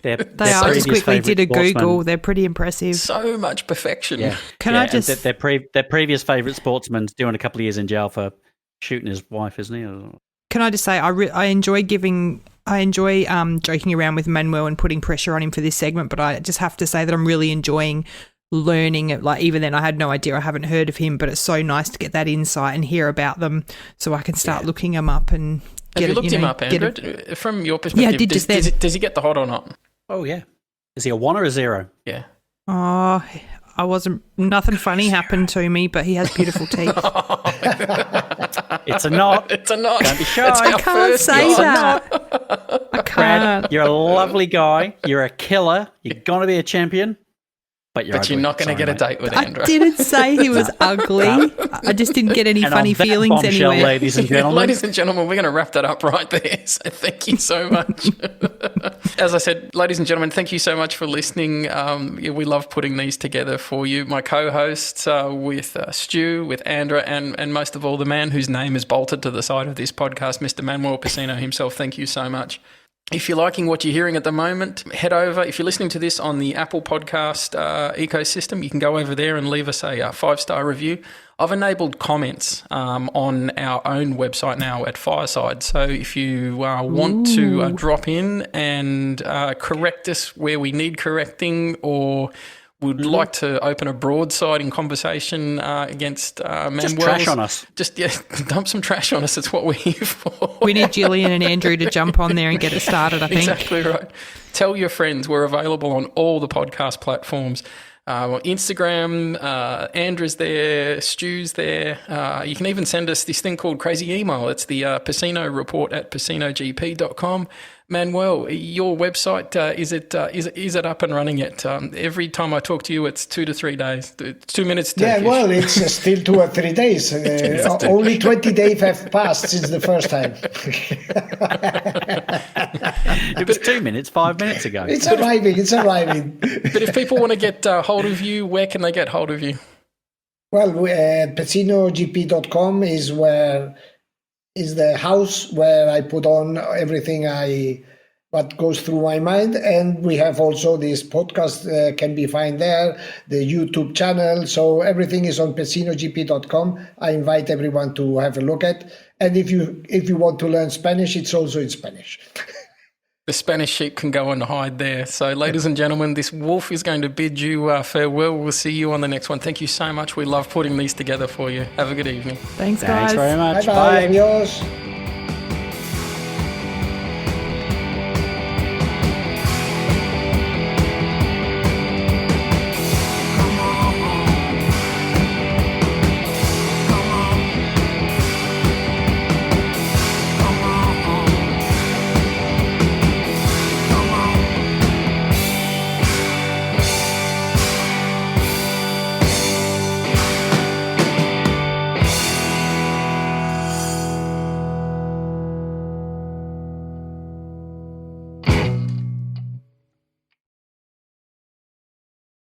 [SPEAKER 2] They are. I just quickly did a Google. They're pretty impressive.
[SPEAKER 1] So much perfection.
[SPEAKER 4] Yeah. I just their previous favourite sportsman's doing a couple of years in jail for shooting his wife, isn't he?
[SPEAKER 2] Can I just say I enjoy joking around with Manuel and putting pressure on him for this segment, but I just have to say that I'm really enjoying learning it. Like even then I had no idea, I haven't heard of him, but it's so nice to get that insight and hear about them so I can start looking them up and
[SPEAKER 1] get. Have you looked him up, Andra? From your perspective,
[SPEAKER 2] I did
[SPEAKER 1] does he get the hot or not?
[SPEAKER 4] Oh yeah. Is he a 1 or a 0?
[SPEAKER 1] Yeah.
[SPEAKER 2] Oh, nothing funny happened to me, but he has beautiful teeth.
[SPEAKER 4] It's a knot.
[SPEAKER 1] It's a knot.
[SPEAKER 4] Don't be shy.
[SPEAKER 2] I can't say that. I can't.
[SPEAKER 4] Brad, you're a lovely guy. You're a killer. You're going to be a champion. But you're
[SPEAKER 1] not going to get a date with Andra.
[SPEAKER 2] I didn't say he was ugly. I just didn't get any funny feelings anywhere.
[SPEAKER 4] Ladies and gentlemen.
[SPEAKER 1] Ladies and gentlemen, we're going to wrap that up right there. So thank you so much. As I said, ladies and gentlemen, thank you so much for listening. We love putting these together for you. My co-hosts with Stu, with Andra, and most of all, the man whose name is bolted to the side of this podcast, Mr. Manuel Pecino himself. Thank you so much. If you're liking what you're hearing at the moment, head over. If you're listening to this on the Apple Podcast ecosystem, you can go over there and leave us a 5-star review. I've enabled comments on our own website now at Fireside. So if you want to drop in and correct us where we need correcting, or would like to open a broadside in conversation against Manuel's.
[SPEAKER 4] Just trash on us.
[SPEAKER 1] Just dump some trash on us. It's what we're here for.
[SPEAKER 2] We need Julian and Andrew to jump on there and get it started, I think.
[SPEAKER 1] Exactly right. Tell your friends. We're available on all the podcast platforms. Instagram, Andra's there, Stu's there. You can even send us this thing called Crazy Email. It's the Pecino report at pecinogp.com. Manuel, your website, is it up and running yet? Every time I talk to you, it's 2 to 3 days. 2 minutes.
[SPEAKER 3] Yeah,
[SPEAKER 1] Turkish.
[SPEAKER 3] well, it's still 2 or 3 days. Only 20 days have passed since the first time.
[SPEAKER 4] It was 2 minit, 5 minutes ago.
[SPEAKER 3] It's arriving.
[SPEAKER 1] But if people want to get hold of you, where can they get hold of you?
[SPEAKER 3] Well, pecinogp.com is the house where I put on everything what goes through my mind, and we have also this podcast can be found there, the YouTube channel. So everything is on pecinogp.com. I invite everyone to have a look at, and if you want to learn Spanish, it's also in Spanish.
[SPEAKER 1] The Spanish sheep can go and hide there. So, ladies and gentlemen, this wolf is going to bid you farewell. We'll see you on the next one. Thank you so much. We love putting these together for you. Have a good evening.
[SPEAKER 2] Thanks, guys.
[SPEAKER 4] Thanks very much.
[SPEAKER 3] Bye. Adios.